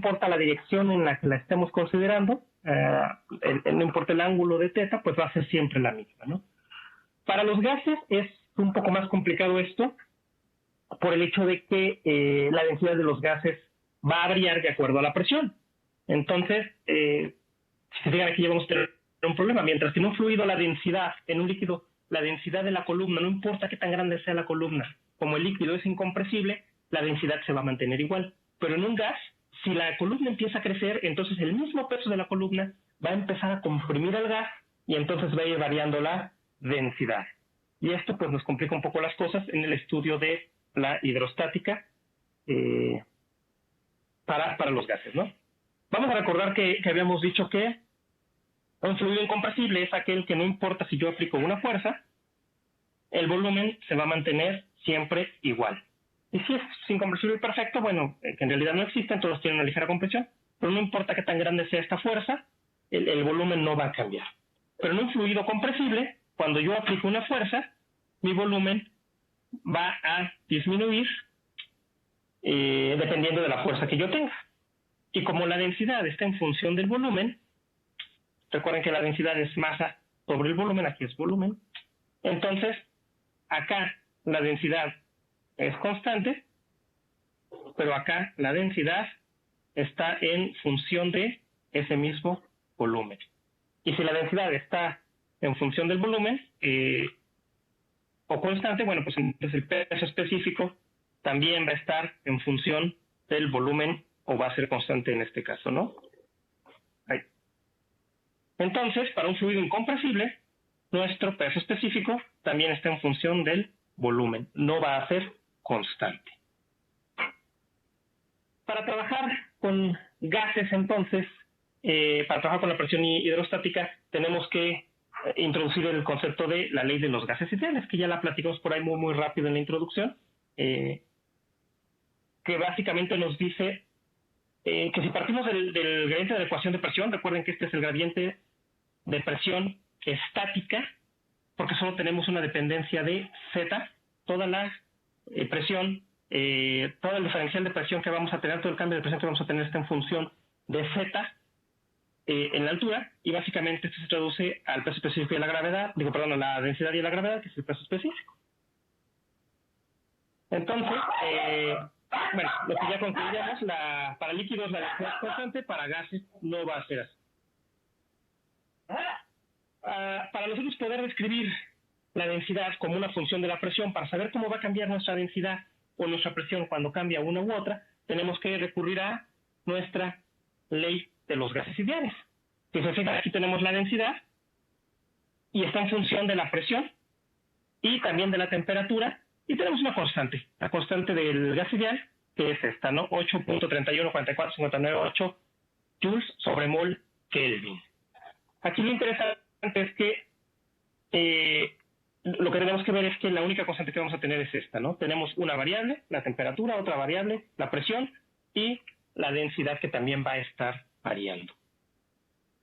importa la dirección en la que la estemos considerando, no importa el ángulo de θ, pues va a ser siempre la misma, ¿no? Para los gases es un poco más complicado esto, por el hecho de que la densidad de los gases va a variar de acuerdo a la presión. Entonces, si se fijan aquí ya vamos a tener un problema. Mientras que en un fluido la densidad, en un líquido, la densidad de la columna, no importa qué tan grande sea la columna, como el líquido es incompresible, la densidad se va a mantener igual. Pero en un gas, si la columna empieza a crecer, entonces el mismo peso de la columna va a empezar a comprimir al gas y entonces va a ir variando la densidad. Y esto pues nos complica un poco las cosas en el estudio de la hidrostática para los gases, ¿no? Vamos a recordar que habíamos dicho que un fluido incompresible es aquel que no importa si yo aplico una fuerza, el volumen se va a mantener siempre igual. Y si es incompresible perfecto, bueno, que en realidad no existe, entonces tiene una ligera compresión, pero no importa qué tan grande sea esta fuerza, el volumen no va a cambiar. Pero en un fluido compresible, cuando yo aplico una fuerza, mi volumen va a disminuir dependiendo de la fuerza que yo tenga. Y como la densidad está en función del volumen, recuerden que la densidad es masa sobre el volumen, aquí es volumen, entonces acá la densidad es constante, pero acá la densidad está en función de ese mismo volumen. Y si la densidad está en función del volumen o constante, bueno, pues entonces el peso específico también va a estar en función del volumen o va a ser constante en este caso, ¿no? Ahí. Entonces, para un fluido incompresible, nuestro peso específico también está en función del volumen, no va a ser constante. Para trabajar con gases, entonces, para trabajar con la presión hidrostática, tenemos que introducir el concepto de la ley de los gases ideales, que ya la platicamos por ahí muy rápido en la introducción, que básicamente nos dice que si partimos del gradiente de la ecuación de presión, recuerden que este es el gradiente de presión estática, porque solo tenemos una dependencia de Z, toda la presión, todo el diferencial de presión que vamos a tener, todo el cambio de presión que vamos a tener está en función de Z en la altura, y básicamente esto se traduce al peso específico y a la gravedad, a la densidad y a la gravedad, que es el peso específico. Entonces, bueno, lo que ya concluíamos, para líquidos la densidad es constante, para gases no va a ser así. Para nosotros poder describir la densidad como una función de la presión, para saber cómo va a cambiar nuestra densidad o nuestra presión cuando cambia una u otra, tenemos que recurrir a nuestra ley de los gases ideales. Si se fijan, aquí tenemos la densidad y está en función de la presión y también de la temperatura, y tenemos una constante, la constante del gas ideal, que es esta, ¿no? 8.314459.8 joules sobre mol Kelvin. Aquí lo interesante es que lo que tenemos que ver es que la única constante que vamos a tener es esta, ¿no? Tenemos una variable, la temperatura, otra variable, la presión, y la densidad, que también va a estar variando.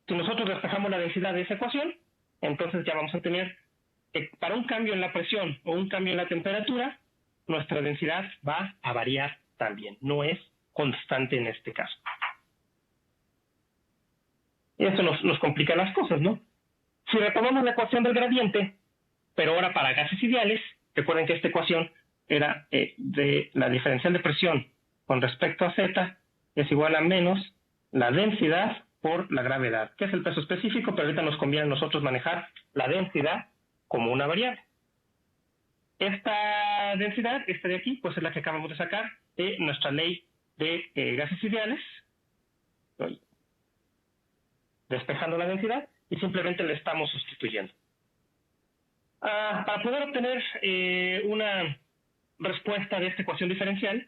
Si nosotros despejamos la densidad de esa ecuación, entonces ya vamos a tener que para un cambio en la presión o un cambio en la temperatura, nuestra densidad va a variar también, no es constante en este caso. Y eso nos complica las cosas, ¿no? Si retomamos la ecuación del gradiente, pero ahora para gases ideales, recuerden que esta ecuación era de la diferencial de presión con respecto a Z es igual a menos la densidad por la gravedad, que es el peso específico, pero ahorita nos conviene a nosotros manejar la densidad como una variable. Esta densidad, esta de aquí, pues es la que acabamos de sacar de nuestra ley de gases ideales, despejando la densidad, y simplemente le estamos sustituyendo. Para poder obtener una respuesta de esta ecuación diferencial,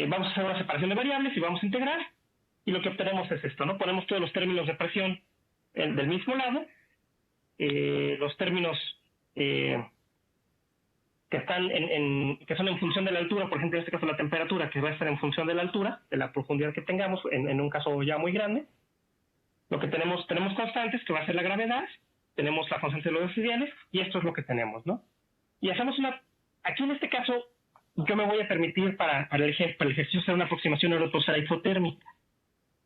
vamos a hacer una separación de variables y vamos a integrar, y lo que obtenemos es esto, ¿no? Ponemos todos los términos de presión del mismo lado, los términos que están que son en función de la altura, por ejemplo en este caso la temperatura, que va a estar en función de la altura, de la profundidad que tengamos, en un caso ya muy grande. Lo que tenemos constantes, que va a ser la gravedad, tenemos la constante de los gases ideales, y esto es lo que tenemos, ¿no? Y hacemos aquí en este caso, yo me voy a permitir para el ejercicio hacer una aproximación neurotorsal isotérmica.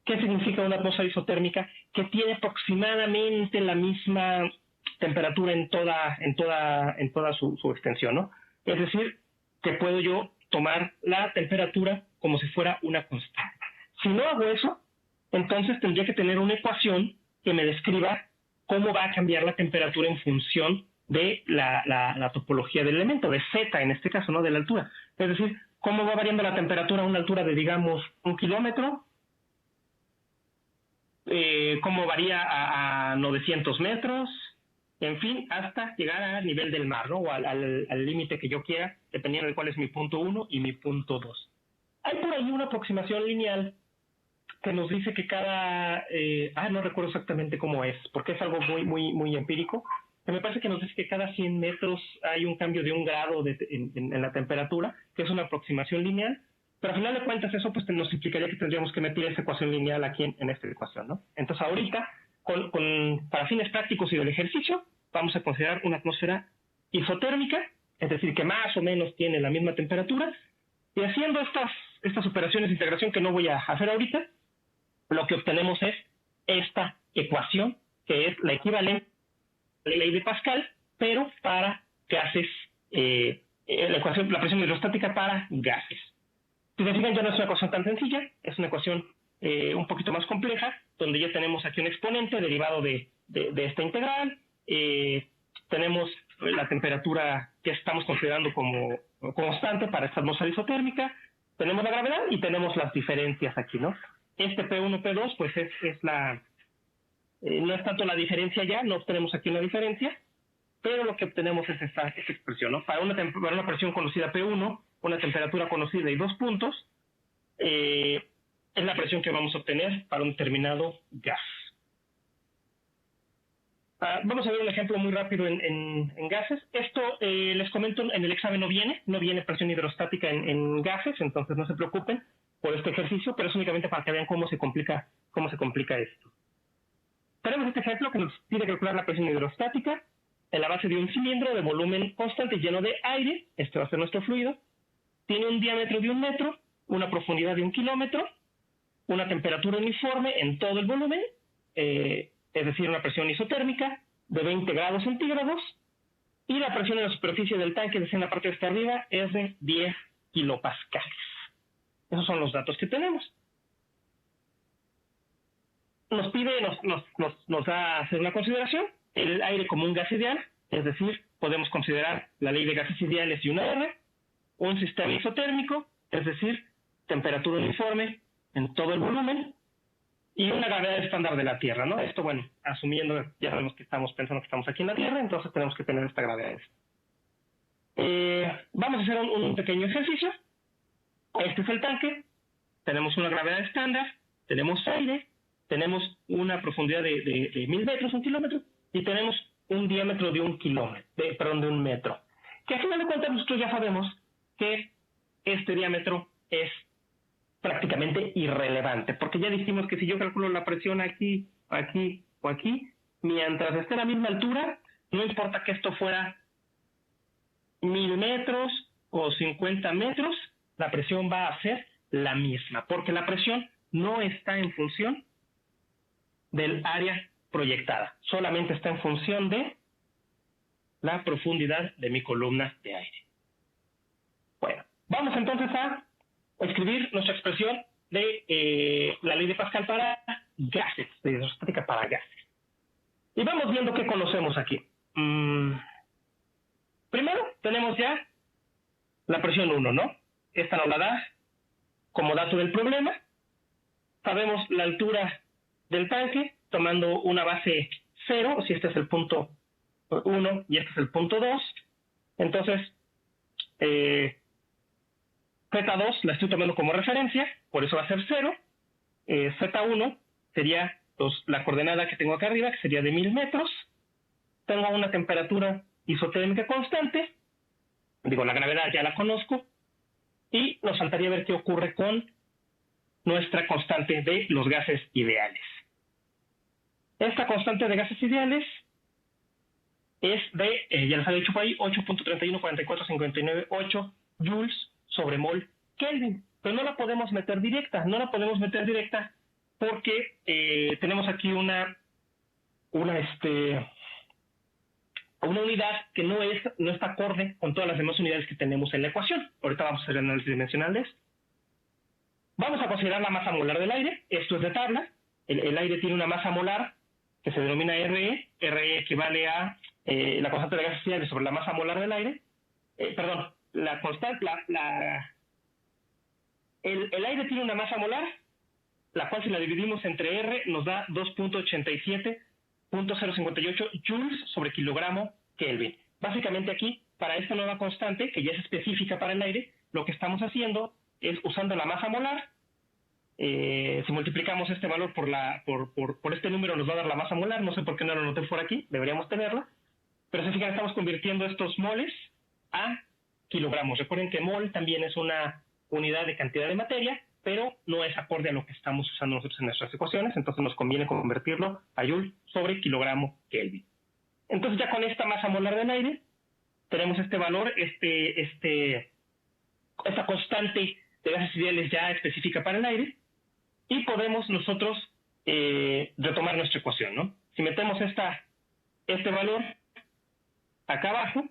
¿Qué significa una atmósfera isotérmica? Que tiene aproximadamente la misma temperatura en toda su extensión, ¿no? Es decir, que puedo yo tomar la temperatura como si fuera una constante. Si no hago eso, entonces tendría que tener una ecuación que me describa cómo va a cambiar la temperatura en función de la topología del elemento, de z en este caso, ¿no? De la altura. Es decir, cómo va variando la temperatura a una altura de, digamos, 1 kilómetro, cómo varía a 900 metros, en fin, hasta llegar al nivel del mar, ¿no? O al límite que yo quiera, dependiendo de cuál es mi punto 1 y mi punto 2. Hay por ahí una aproximación lineal que nos dice que cada... no recuerdo exactamente cómo es, porque es algo muy empírico. Me parece que nos dice que cada 100 metros hay un cambio de 1 grado en la temperatura, que es una aproximación lineal. Pero al final de cuentas eso pues nos implicaría que tendríamos que meter esa ecuación lineal aquí en esta ecuación, ¿no? Entonces ahorita, para fines prácticos y del ejercicio, vamos a considerar una atmósfera isotérmica, es decir, que más o menos tiene la misma temperatura, y haciendo estas operaciones de integración que no voy a hacer ahorita, lo que obtenemos es esta ecuación, que es la equivalente a la ley de Pascal, pero para gases, la presión hidrostática para gases. Si se fijan, ya no es una ecuación tan sencilla, es una ecuación un poquito más compleja, donde ya tenemos aquí un exponente derivado de esta integral, tenemos la temperatura que estamos considerando como constante para esta atmósfera isotérmica, tenemos la gravedad y tenemos las diferencias aquí, ¿no? Este P1, P2, pues es la... no es tanto la diferencia ya, no obtenemos aquí una diferencia, pero lo que obtenemos es esta expresión, ¿no? Para una presión conocida P1, una temperatura conocida y 2 puntos, es la presión que vamos a obtener para un determinado gas. Vamos a ver un ejemplo muy rápido en gases. Esto, les comento, en el examen no viene presión hidrostática en gases, entonces no se preocupen por este ejercicio, pero es únicamente para que vean cómo se complica esto. Tenemos este ejemplo que nos pide calcular la presión hidrostática en la base de un cilindro de volumen constante lleno de aire. Este va a ser nuestro fluido. Tiene un diámetro de 1 metro, una profundidad de 1 kilómetro, una temperatura uniforme en todo el volumen, es decir, una presión isotérmica de 20 grados centígrados, y la presión en la superficie del tanque, en la parte de esta arriba, es de 10 kilopascales. Esos son los datos que tenemos. Nos pide, nos da a hacer una consideración, el aire como un gas ideal, es decir, podemos considerar la ley de gases ideales y una R, un sistema isotérmico, es decir, temperatura uniforme en todo el volumen, y una gravedad estándar de la Tierra, ¿no? Esto, bueno, asumiendo, ya sabemos que estamos pensando que estamos aquí en la Tierra, entonces tenemos que tener esta gravedad. Vamos a hacer un pequeño ejercicio. Este es el tanque, tenemos una gravedad estándar, tenemos aire, tenemos una profundidad de 1000 metros, 1 kilómetro, y tenemos un diámetro de 1 metro. Que a final de cuentas nosotros ya sabemos que este diámetro es prácticamente irrelevante, porque ya dijimos que si yo calculo la presión aquí, aquí o aquí, mientras esté a la misma altura, no importa que esto fuera 1000 metros o 50 metros, la presión va a ser la misma, porque la presión no está en función del área proyectada, solamente está en función de la profundidad de mi columna de aire. Bueno, vamos entonces a escribir nuestra expresión de la ley de Pascal para gases, de hidrostática para gases. Y vamos viendo qué conocemos aquí. Primero tenemos ya la presión 1, ¿no? Esta nos la da como dato del problema. Sabemos la altura del tanque tomando una base 0, si este es el punto 1 y este es el punto 2. Entonces, Z2 la estoy tomando como referencia, por eso va a ser 0. Z1 sería la coordenada que tengo acá arriba, que sería de 1000 metros. Tengo una temperatura isotérmica constante, la gravedad ya la conozco, y nos faltaría ver qué ocurre con nuestra constante de los gases ideales. Esta constante de gases ideales es de, ya les había dicho por ahí, 8.3144598 joules sobre mol Kelvin, pero no la podemos meter directa, porque tenemos aquí una unidad que no está acorde con todas las demás unidades que tenemos en la ecuación. Ahorita vamos a hacer el análisis dimensional de esto. Vamos a considerar la masa molar del aire. Esto es de tabla. El aire tiene una masa molar que se denomina RE. RE equivale a la constante de gases ideales sobre la masa molar del aire. La constante, el aire tiene una masa molar, la cual si la dividimos entre R nos da 2.87.058 joules sobre kilogramo Kelvin. Básicamente aquí, para esta nueva constante, que ya es específica para el aire, lo que estamos haciendo es usando la masa molar. Si multiplicamos este valor por este número nos va a dar la masa molar. No sé por qué no lo noté por aquí, deberíamos tenerla. Pero si fijan, estamos convirtiendo estos moles a kilogramos. Recuerden que mol también es una unidad de cantidad de materia, pero no es acorde a lo que estamos usando nosotros en nuestras ecuaciones, entonces nos conviene convertirlo a joule sobre kilogramo Kelvin. Entonces ya con esta masa molar del aire tenemos este valor, esta constante de gases ideales ya específica para el aire, y podemos nosotros retomar nuestra ecuación, ¿no? Si metemos este valor acá abajo,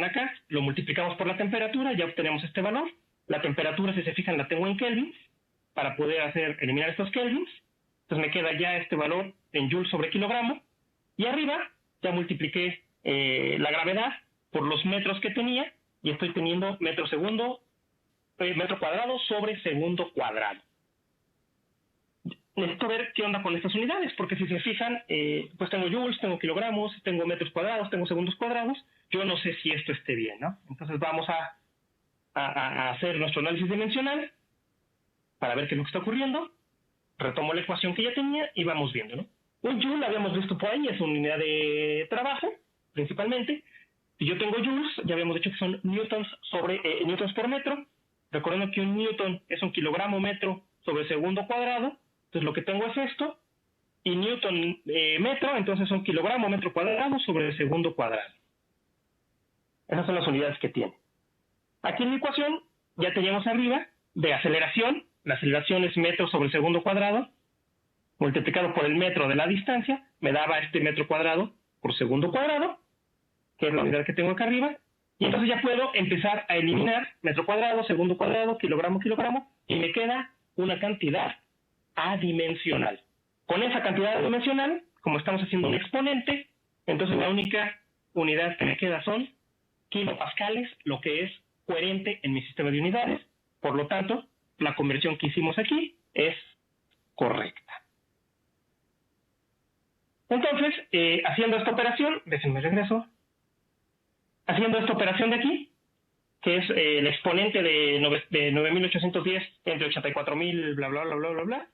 acá, lo multiplicamos por la temperatura, ya obtenemos este valor. La temperatura, si se fijan, la tengo en kelvins, para poder eliminar estos kelvins. Entonces me queda ya este valor en joule sobre kilogramo. Y arriba ya multipliqué la gravedad por los metros que tenía, y estoy teniendo metro cuadrado sobre segundo cuadrado. Necesito ver qué onda con estas unidades, porque si se fijan, pues tengo joules, tengo kilogramos, tengo metros cuadrados, tengo segundos cuadrados. Yo no sé si esto esté bien, ¿no? Entonces vamos a hacer nuestro análisis dimensional para ver qué es lo que está ocurriendo. Retomo la ecuación que ya tenía y vamos viendo, ¿no? Un joule, habíamos visto por ahí, es una unidad de trabajo, principalmente. Si yo tengo joules, ya habíamos dicho que son newtons por metro. Recordando que un newton es un kilogramo metro sobre segundo cuadrado. Entonces lo que tengo es esto. Y newton metro, entonces son kilogramo metro cuadrado sobre segundo cuadrado. Esas son las unidades que tiene. Aquí en la ecuación ya teníamos arriba de aceleración. La aceleración es metro sobre segundo cuadrado, multiplicado por el metro de la distancia, me daba este metro cuadrado por segundo cuadrado, que es la unidad que tengo acá arriba. Y entonces ya puedo empezar a eliminar metro cuadrado, segundo cuadrado, kilogramo, y me queda una cantidad adimensional. Con esa cantidad adimensional, como estamos haciendo un exponente, entonces la única unidad que me queda son kilopascales, lo que es coherente en mi sistema de unidades. Por lo tanto, la conversión que hicimos aquí es correcta. Entonces, haciendo esta operación, déjenme regreso, haciendo esta operación de aquí, que es el exponente de 9.810 entre 84.000, bla, bla, bla, bla, bla, bla,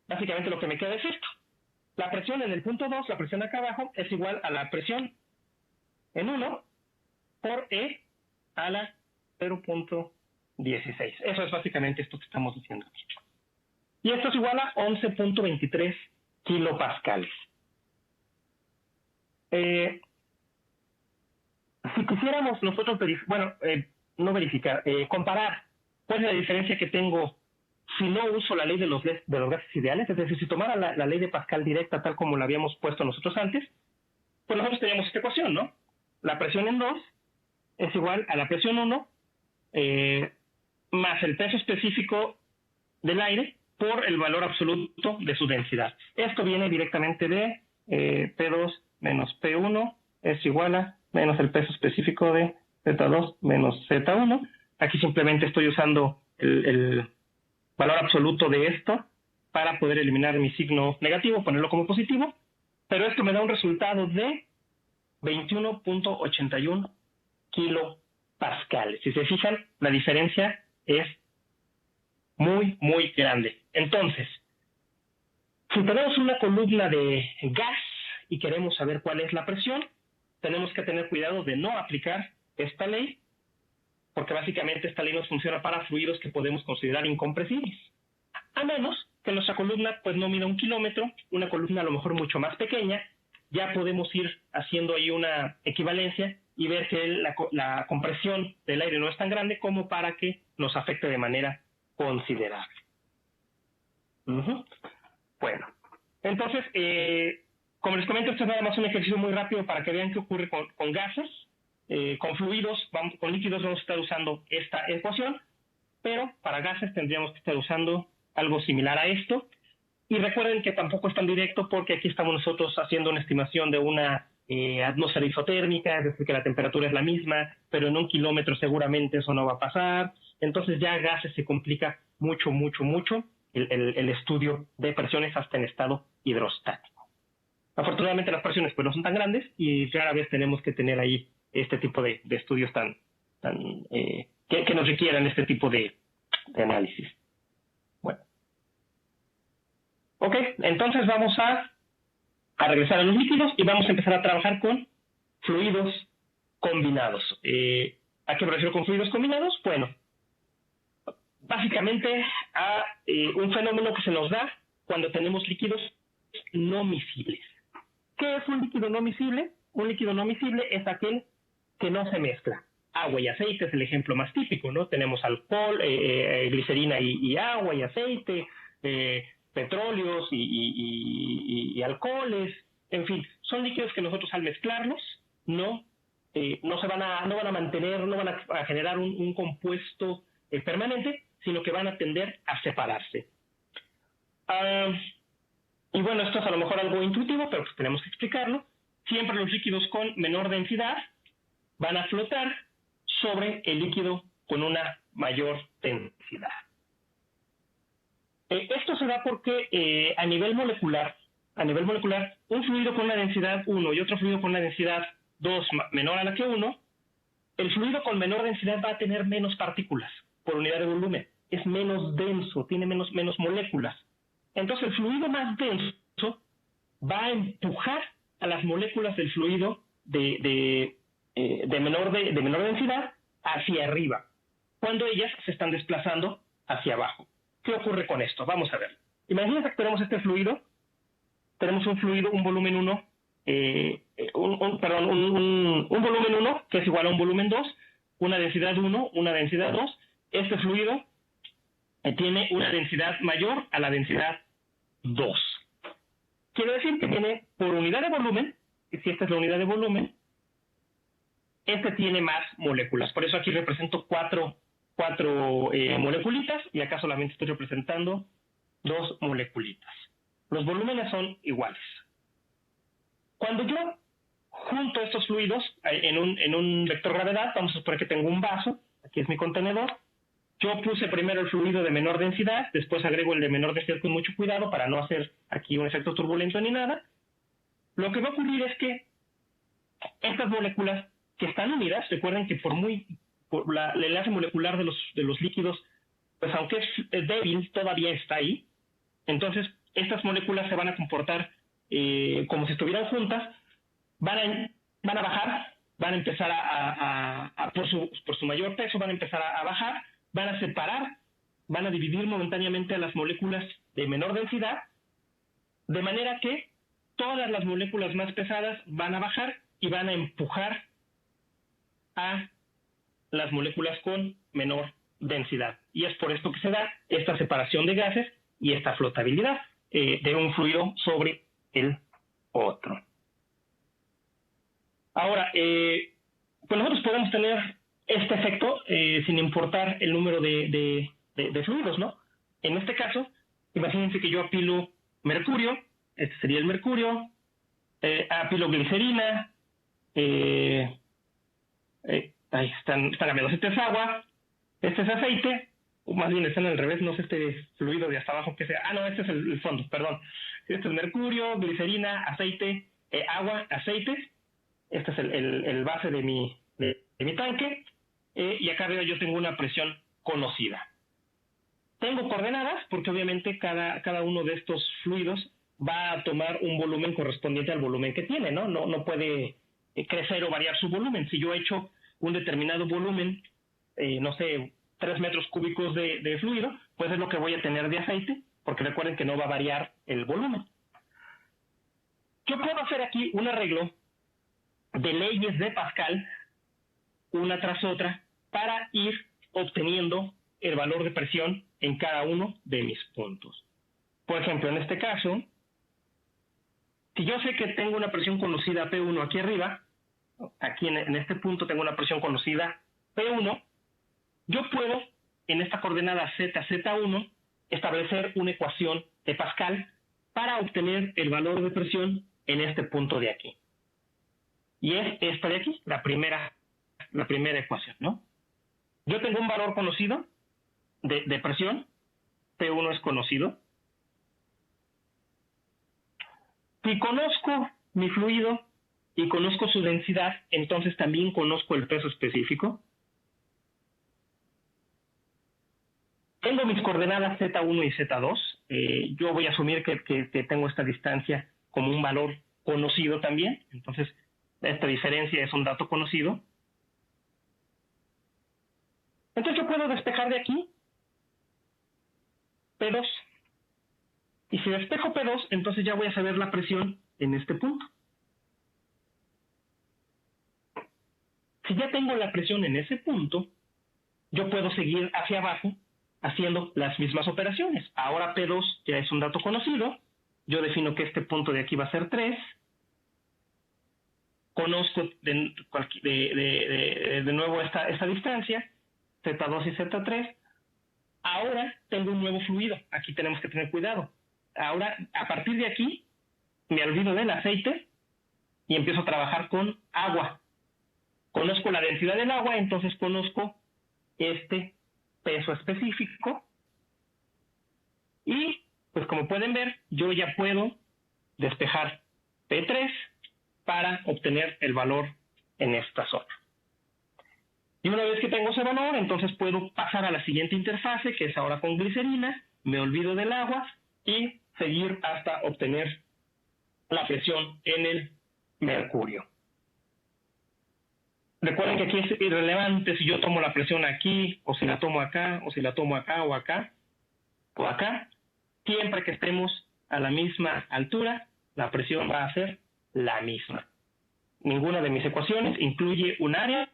básicamente lo que me queda es esto. La presión en el punto 2, la presión acá abajo, es igual a la presión en 1 por E a la 0.16. Eso es básicamente esto que estamos diciendo aquí. Y esto es igual a 11.23 kilopascales. Si quisiéramos nosotros comparar cuál es la diferencia que tengo si no uso la ley de los gases ideales, es decir, si tomara la ley de Pascal directa tal como la habíamos puesto nosotros antes, pues nosotros teníamos esta ecuación, ¿no? La presión en 2 es igual a la presión 1 más el peso específico del aire por el valor absoluto de su densidad. Esto viene directamente de P2 menos P1 es igual a menos el peso específico de Z2 menos Z1. Aquí simplemente estoy usando el valor absoluto de esto para poder eliminar mi signo negativo, ponerlo como positivo, pero esto me da un resultado de 21.81 kilopascales. Si se fijan, la diferencia es muy, muy grande. Entonces, si tenemos una columna de gas y queremos saber cuál es la presión, tenemos que tener cuidado de no aplicar esta ley, porque básicamente esta ley nos funciona para fluidos que podemos considerar incompresibles. A menos que nuestra columna pues no mida 1 kilómetro, una columna a lo mejor mucho más pequeña, ya podemos ir haciendo ahí una equivalencia y ver que la compresión del aire no es tan grande como para que nos afecte de manera considerable. Bueno, entonces, como les comento, esto es nada más un ejercicio muy rápido para que vean qué ocurre con gases. Con fluidos, con líquidos vamos a estar usando esta ecuación, pero para gases tendríamos que estar usando algo similar a esto. Y recuerden que tampoco es tan directo porque aquí estamos nosotros haciendo una estimación de una atmósfera isotérmica, es decir, que la temperatura es la misma, pero en 1 kilómetro seguramente eso no va a pasar. Entonces ya gases se complica mucho el estudio de presiones hasta en estado hidrostático. Afortunadamente las presiones pues no son tan grandes y rara vez tenemos que tener ahí este tipo de estudios que nos requieran este tipo de análisis. Bueno. Ok, entonces vamos a regresar a los líquidos y vamos a empezar a trabajar con fluidos combinados. ¿A qué me refiero con fluidos combinados? Bueno, básicamente a un fenómeno que se nos da cuando tenemos líquidos no miscibles. ¿Qué es un líquido no miscible? Un líquido no miscible es aquel que no se mezcla. Agua y aceite es el ejemplo más típico, ¿no? Tenemos alcohol, glicerina y agua y aceite, petróleos y alcoholes, en fin, son líquidos que nosotros al mezclarlos no van a mantener, no van a generar un compuesto permanente, sino que van a tender a separarse. Y bueno, esto es a lo mejor algo intuitivo, pero pues tenemos que explicarlo. Siempre los líquidos con menor densidad van a flotar sobre el líquido con una mayor densidad. Esto se da porque a nivel molecular, un fluido con una densidad 1 y otro fluido con una densidad 2 menor a la que 1, el fluido con menor densidad va a tener menos partículas por unidad de volumen. Es menos denso, tiene menos moléculas. Entonces el fluido más denso va a empujar a las moléculas del fluido de menor densidad hacia arriba, cuando ellas se están desplazando hacia abajo. ¿Qué ocurre con esto? Vamos a ver. Imagínense que tenemos este fluido, tenemos un fluido, un volumen 1, un volumen 1 que es igual a un volumen 2, una densidad 1, una densidad 2. Este fluido tiene una densidad mayor a la densidad 2. Quiere decir que tiene por unidad de volumen, y si esta es la unidad de volumen, este tiene más moléculas. Por eso aquí represento cuatro moleculitas y acá solamente estoy representando 2 moleculitas. Los volúmenes son iguales. Cuando yo junto estos fluidos en un vector gravedad, vamos a suponer que tengo un vaso, aquí es mi contenedor, yo puse primero el fluido de menor densidad, después agrego el de menor densidad con mucho cuidado para no hacer aquí un efecto turbulento ni nada. Lo que va a ocurrir es que estas moléculas que están unidas, recuerden que por el enlace molecular de los líquidos, pues aunque es débil, todavía está ahí. Entonces, estas moléculas se van a comportar como si estuvieran juntas, van a bajar, van a empezar por su mayor peso, van a empezar a bajar, van a separar, van a dividir momentáneamente a las moléculas de menor densidad, de manera que todas las moléculas más pesadas van a bajar y van a empujar a las moléculas con menor densidad. Y es por esto que se da esta separación de gases y esta flotabilidad de un fluido sobre el otro. Ahora, pues nosotros podemos tener este efecto sin importar el número de fluidos, ¿no? En este caso, imagínense que yo apilo mercurio, este sería el mercurio, apilo glicerina, ahí están cambiando. Este es agua, este es aceite, o más bien están al revés, no sé este fluido de hasta abajo que sea. Ah, no, este es el fondo, perdón. Este es mercurio, glicerina, aceite, agua, aceite. Este es el base de mi tanque. Y acá arriba yo tengo una presión conocida. Tengo coordenadas porque obviamente cada uno de estos fluidos va a tomar un volumen correspondiente al volumen que tiene, ¿no? No puede crecer o variar su volumen. Si yo he hecho un determinado volumen, no sé, 3 metros cúbicos de fluido, pues es lo que voy a tener de aceite, porque recuerden que no va a variar el volumen. Yo puedo hacer aquí un arreglo de leyes de Pascal, una tras otra, para ir obteniendo el valor de presión en cada uno de mis puntos. Por ejemplo, en este caso, si yo sé que tengo una presión conocida P1 aquí arriba, aquí en este punto tengo una presión conocida P1, yo puedo, en esta coordenada Z1, establecer una ecuación de Pascal para obtener el valor de presión en este punto de aquí. Y es esta de aquí, la primera ecuación, ¿no? Yo tengo un valor conocido de presión, P1 es conocido. Si conozco mi fluido y conozco su densidad, entonces también conozco el peso específico. Tengo mis coordenadas Z1 y Z2. Yo voy a asumir que tengo esta distancia como un valor conocido también. Entonces, esta diferencia es un dato conocido. Entonces yo puedo despejar de aquí P2. Y si despejo P2, entonces ya voy a saber la presión en este punto. Si ya tengo la presión en ese punto, yo puedo seguir hacia abajo haciendo las mismas operaciones. Ahora P2 ya es un dato conocido. Yo defino que este punto de aquí va a ser 3. Conozco de nuevo esta distancia, Z2 y Z3. Ahora tengo un nuevo fluido. Aquí tenemos que tener cuidado. Ahora, a partir de aquí, me olvido del aceite y empiezo a trabajar con agua. Conozco la densidad del agua, entonces conozco este peso específico. Y, pues como pueden ver, yo ya puedo despejar P3 para obtener el valor en esta zona. Y una vez que tengo ese valor, entonces puedo pasar a la siguiente interfase, que es ahora con glicerina, me olvido del agua y seguir hasta obtener la presión en el mercurio. Recuerden que aquí es irrelevante si yo tomo la presión aquí, o si la tomo acá, o si la tomo acá, o acá, o acá. Siempre que estemos a la misma altura, la presión va a ser la misma. Ninguna de mis ecuaciones incluye un área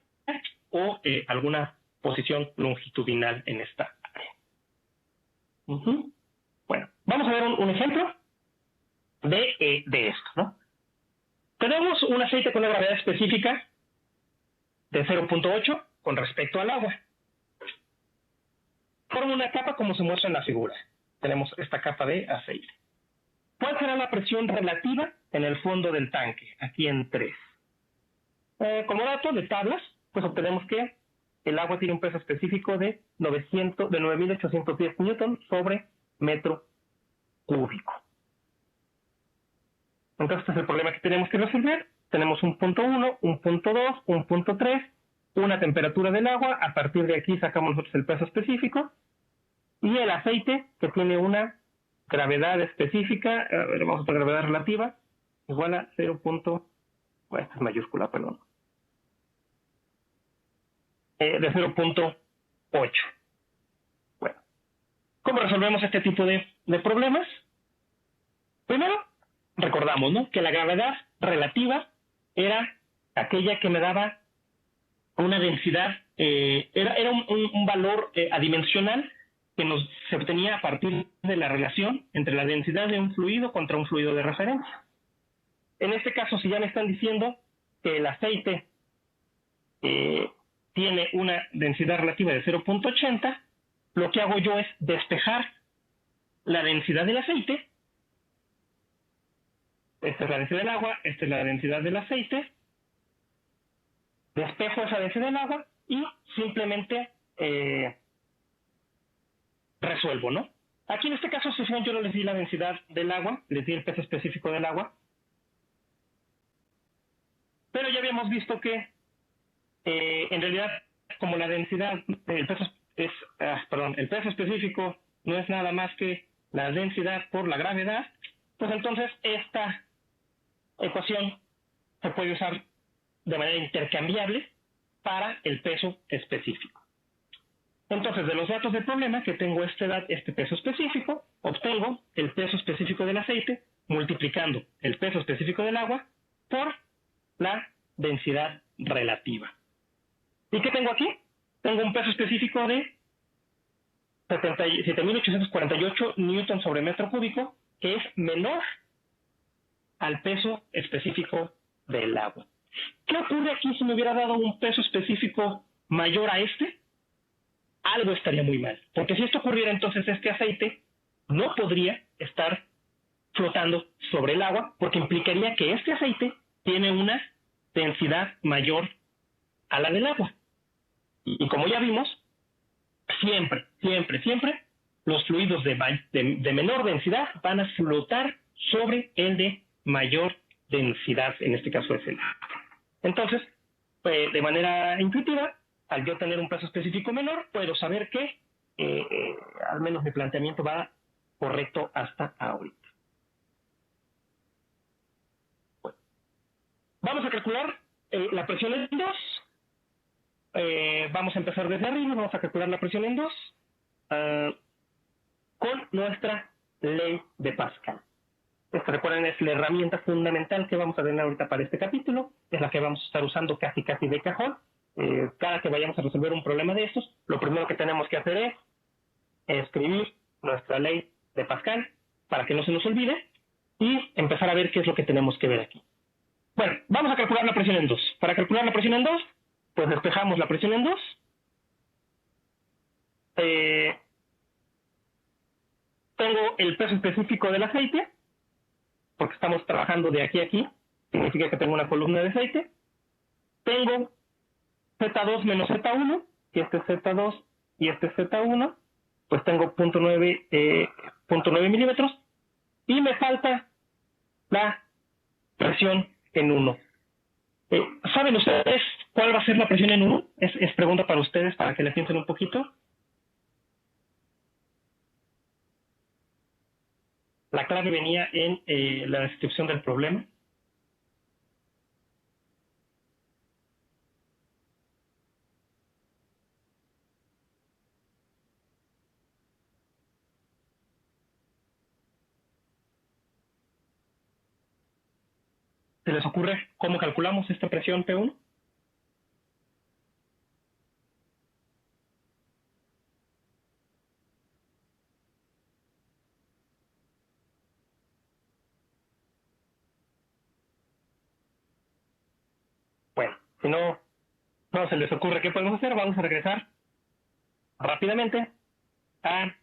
o alguna posición longitudinal en esta área. Bueno, vamos a ver un ejemplo de esto, ¿no? Tenemos un aceite con una gravedad específica de 0.8 con respecto al agua. Forma una capa como se muestra en la figura. Tenemos esta capa de aceite. ¿Cuál será la presión relativa en el fondo del tanque? Aquí en 3. Como dato de tablas, pues obtenemos que el agua tiene un peso específico de 9.810 newton sobre metro cúbico. Entonces, este es el problema que tenemos que resolver. Tenemos un punto 1, un punto 2, un punto 3, una temperatura del agua. A partir de aquí sacamos nosotros el peso específico. Y el aceite, que tiene una gravedad específica, vamos a poner gravedad relativa, igual a 0. Bueno, esta es mayúscula, perdón. De 0.8. Bueno, ¿cómo resolvemos este tipo de problemas? Primero, recordamos, ¿no?, que la gravedad relativa era aquella que me daba una densidad, era un valor adimensional que se obtenía a partir de la relación entre la densidad de un fluido contra un fluido de referencia. En este caso, si ya me están diciendo que el aceite tiene una densidad relativa de 0.80, lo que hago yo es despejar la densidad del aceite. Esta es la densidad del agua, esta es la densidad del aceite. Despejo esa densidad del agua y simplemente resuelvo, ¿no? Aquí en este caso, si yo no les di la densidad del agua, les di el peso específico del agua. Pero ya habíamos visto que en realidad, como la densidad, el peso específico no es nada más que la densidad por la gravedad, pues entonces esta ecuación se puede usar de manera intercambiable para el peso específico. Entonces, de los datos del problema, que tengo este peso específico, obtengo el peso específico del aceite multiplicando el peso específico del agua por la densidad relativa. ¿Y qué tengo aquí? Tengo un peso específico de 7.848 newton sobre metro cúbico, que es menor al peso específico del agua. ¿Qué ocurre aquí si me hubiera dado un peso específico mayor a este? Algo estaría muy mal, porque si esto ocurriera, entonces este aceite no podría estar flotando sobre el agua, porque implicaría que este aceite tiene una densidad mayor a la del agua. Y como ya vimos, siempre los fluidos de menor densidad van a flotar sobre el de mayor densidad, en este caso es el agua. Entonces, de manera intuitiva, al yo tener un peso específico menor, puedo saber que al menos mi planteamiento va correcto hasta ahorita. Bueno, vamos a calcular la presión en 2. Vamos a empezar desde arriba, vamos a calcular la presión en 2 con nuestra ley de Pascal. Esta, recuerden, es la herramienta fundamental que vamos a tener ahorita para este capítulo, es la que vamos a estar usando casi de cajón. Cada que vayamos a resolver un problema de estos, lo primero que tenemos que hacer es escribir nuestra ley de Pascal para que no se nos olvide y empezar a ver qué es lo que tenemos que ver aquí. Bueno, vamos a calcular la presión en 2. Para calcular la presión en 2, pues despejamos la presión en 2. Tengo el peso específico del aceite, porque estamos trabajando de aquí a aquí, significa que tengo una columna de aceite. Tengo Z2 menos Z1, y este es Z2 y este es Z1, pues tengo 0.9 milímetros, y me falta la presión en 1. ¿Saben ustedes cuál va a ser la presión en 1? Es pregunta para ustedes, para que le piensen un poquito. La clave venía en la descripción del problema. ¿Se les ocurre cómo calculamos esta presión P1? Bueno, si no se les ocurre qué podemos hacer, vamos a regresar rápidamente a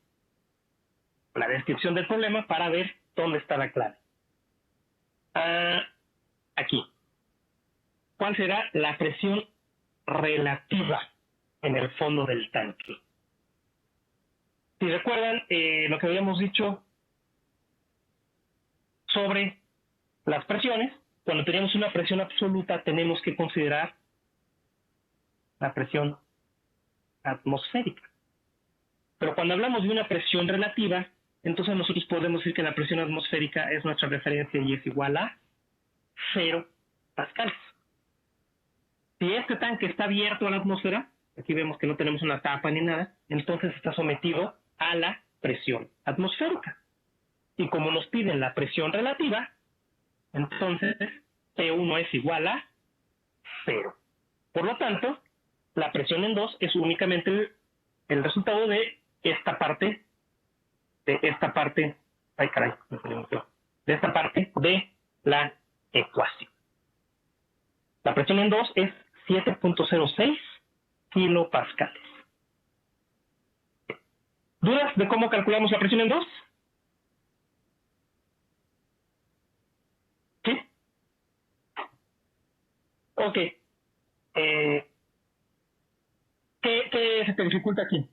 la descripción del problema para ver dónde está la clave. Aquí. ¿Cuál será la presión relativa en el fondo del tanque? Si recuerdan lo que habíamos dicho sobre las presiones, cuando tenemos una presión absoluta tenemos que considerar la presión atmosférica. Pero cuando hablamos de una presión relativa, entonces nosotros podemos decir que la presión atmosférica es nuestra referencia y es igual a 0 pascales. Si este tanque está abierto a la atmósfera, aquí vemos que no tenemos una tapa ni nada, entonces está sometido a la presión atmosférica. Y como nos piden la presión relativa, entonces P1 es igual a 0. Por lo tanto, la presión en 2 es únicamente el resultado de esta parte, de esta parte de la ecuación. La presión en 2 es 7.06 kilopascales. ¿Dudas de cómo calculamos la presión en 2? ¿Sí? Ok. ¿Qué se te dificulta aquí?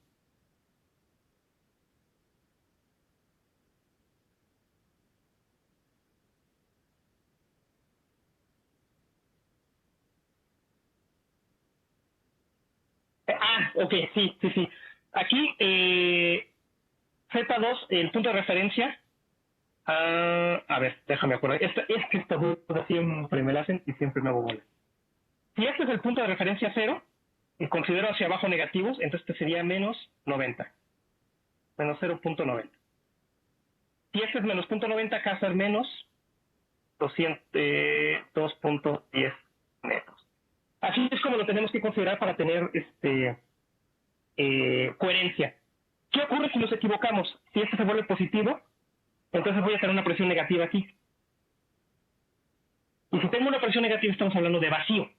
Ok, sí. Aquí, Z2, el punto de referencia. A ver, déjame acordar. Es que esta duda siempre me la hacen y siempre me hago bola. Si este es el punto de referencia 0, y considero hacia abajo negativos, entonces este sería menos 90. Menos 0.90. Si este es menos 0.90, acá va a ser menos 2.10 metros. Así es como lo tenemos que considerar para tener coherencia. ¿Qué ocurre si nos equivocamos? Si este se vuelve positivo, entonces voy a tener una presión negativa aquí. Y si tengo una presión negativa, estamos hablando de vacío.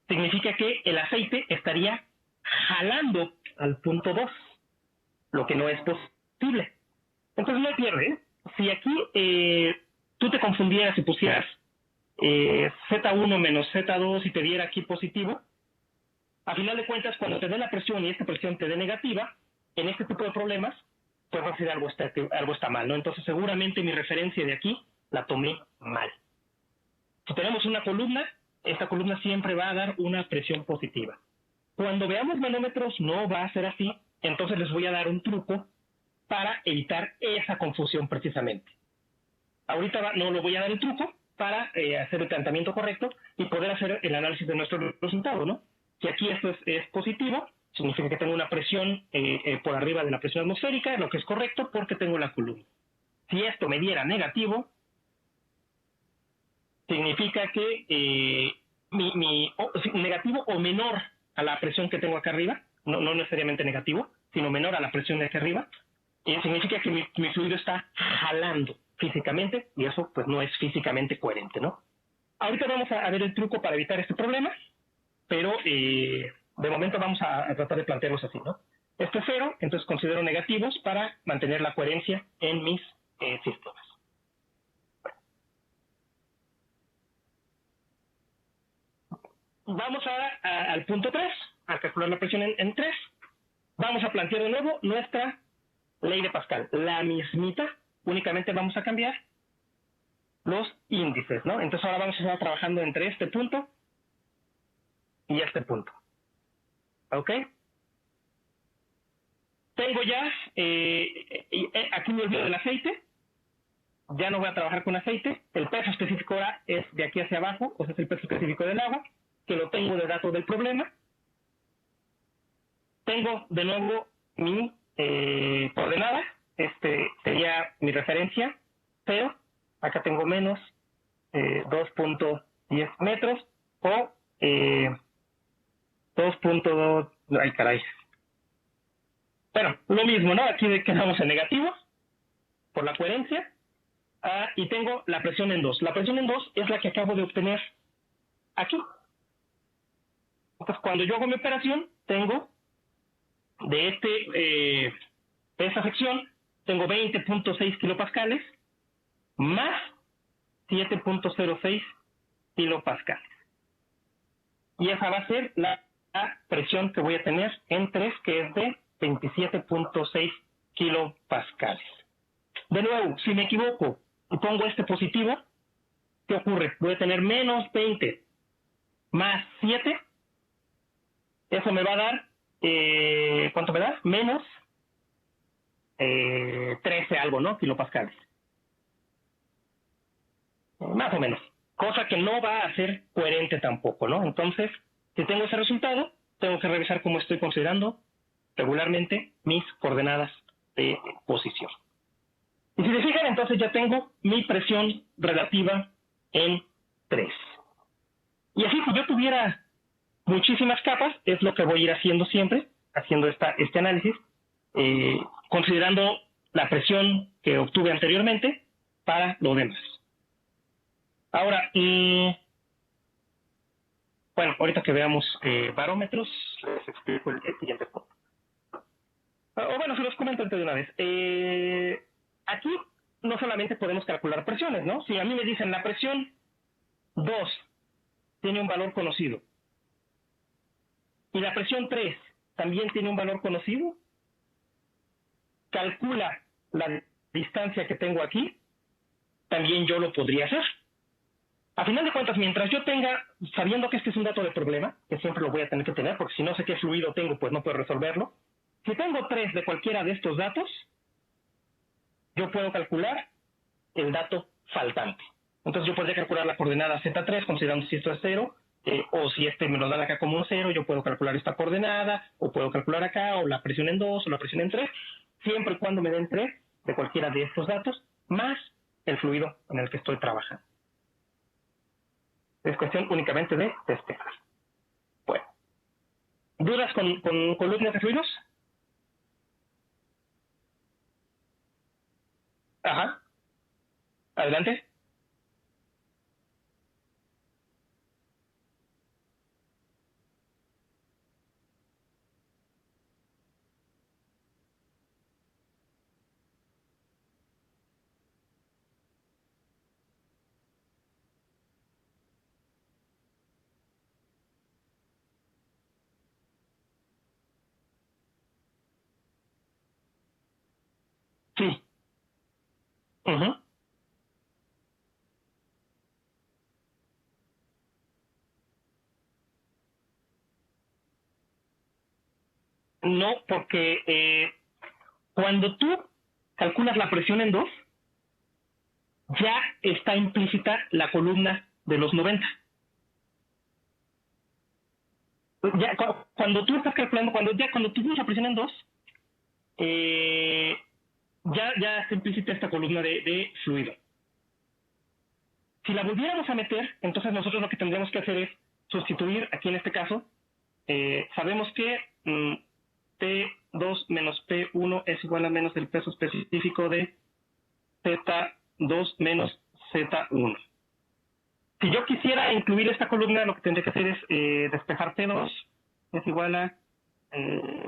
Significa que el aceite estaría jalando al punto 2, lo que no es posible. Entonces no hay pierde, ¿eh? Si aquí tú te confundieras y pusieras Z1 menos Z2 y te diera aquí positivo, a final de cuentas, cuando te dé la presión y esta presión te dé negativa, en este tipo de problemas, pues va a ser algo está mal, ¿no? Entonces seguramente mi referencia de aquí la tomé mal. Si tenemos una columna, esta columna siempre va a dar una presión positiva. Cuando veamos manómetros no va a ser así, entonces les voy a dar un truco para evitar esa confusión precisamente. Ahorita no le voy a dar el truco para hacer el planteamiento correcto y poder hacer el análisis de nuestro resultado, ¿no? Si aquí esto es positivo, significa que tengo una presión por arriba de la presión atmosférica, lo que es correcto porque tengo la columna. Si esto me diera negativo, significa que negativo o menor a la presión que tengo acá arriba, no necesariamente negativo, sino menor a la presión de acá arriba, significa que mi fluido está jalando físicamente y eso pues no es físicamente coherente, ¿no? Ahorita vamos a ver el truco para evitar este problema, pero de momento vamos a tratar de plantearlos así, ¿no? Esto es 0, entonces considero negativos para mantener la coherencia en mis sistemas. Vamos ahora al punto 3, a calcular la presión en 3. Vamos a plantear de nuevo nuestra ley de Pascal, la mismita, únicamente vamos a cambiar los índices, ¿no? Entonces ahora vamos a estar trabajando entre este punto y este punto. ¿Ok? Tengo ya, aquí me olvido del aceite, ya no voy a trabajar con aceite, el peso específico ahora es de aquí hacia abajo, o sea, es el peso específico del agua, que lo tengo de datos del problema. Tengo de nuevo mi coordenada, sería mi referencia, 0, acá tengo menos 2.10 metros o 2.2, ay caray. Bueno, lo mismo, ¿no? Aquí quedamos en negativo por la coherencia. Y tengo la presión en 2. La presión en 2 es la que acabo de obtener aquí. Entonces, cuando yo hago mi operación, tengo de esta sección, tengo 20.6 kilopascales más 7.06 kilopascales. Y esa va a ser la presión que voy a tener en 3, que es de 27.6 kilopascales. De nuevo, si me equivoco y pongo este positivo, ¿qué ocurre? Voy a tener menos 20 más 7. Eso me va a dar, ¿cuánto me da? Menos 13 algo, ¿no? Kilopascales. Más o menos. Cosa que no va a ser coherente tampoco, ¿no? Entonces, si tengo ese resultado, tengo que revisar cómo estoy considerando regularmente mis coordenadas de posición. Y si se fijan, entonces ya tengo mi presión relativa en 3. Y así, si yo tuviera muchísimas capas, es lo que voy a ir haciendo siempre, haciendo este análisis, considerando la presión que obtuve anteriormente para lo demás. Ahora, bueno, ahorita que veamos barómetros, les explico el siguiente punto. O bueno, se los comento antes de una vez. Aquí no solamente podemos calcular presiones, ¿no? Si a mí me dicen la presión 2 tiene un valor conocido y la presión 3 también tiene un valor conocido, calcula la distancia que tengo aquí, también yo lo podría hacer. A final de cuentas, mientras yo tenga, sabiendo que este es un dato de problema, que siempre lo voy a tener que tener, porque si no sé qué fluido tengo, pues no puedo resolverlo. Si tengo 3 de cualquiera de estos datos, yo puedo calcular el dato faltante. Entonces yo podría calcular la coordenada Z3, considerando si esto es 0, o si me lo dan acá como un 0, yo puedo calcular esta coordenada, o puedo calcular acá, o la presión en 2, o la presión en 3, siempre y cuando me den 3 de cualquiera de estos datos, más el fluido en el que estoy trabajando. Es cuestión únicamente de despejar. Bueno. ¿Dudas con columnas de fluidos? Ajá, adelante. Sí. Ujú. No, porque cuando tú calculas la presión en 2, ya está implícita la columna de los 90. Ya, cuando tú estás calculando, cuando tú tienes la presión en 2, eh, ya está implícita esta columna de fluido. Si la volviéramos a meter, entonces nosotros lo que tendríamos que hacer es sustituir, aquí en este caso, sabemos que P2 menos P1 es igual a menos el peso específico de Z2 menos Z1. Si yo quisiera incluir esta columna, lo que tendría que hacer es despejar P2 es igual a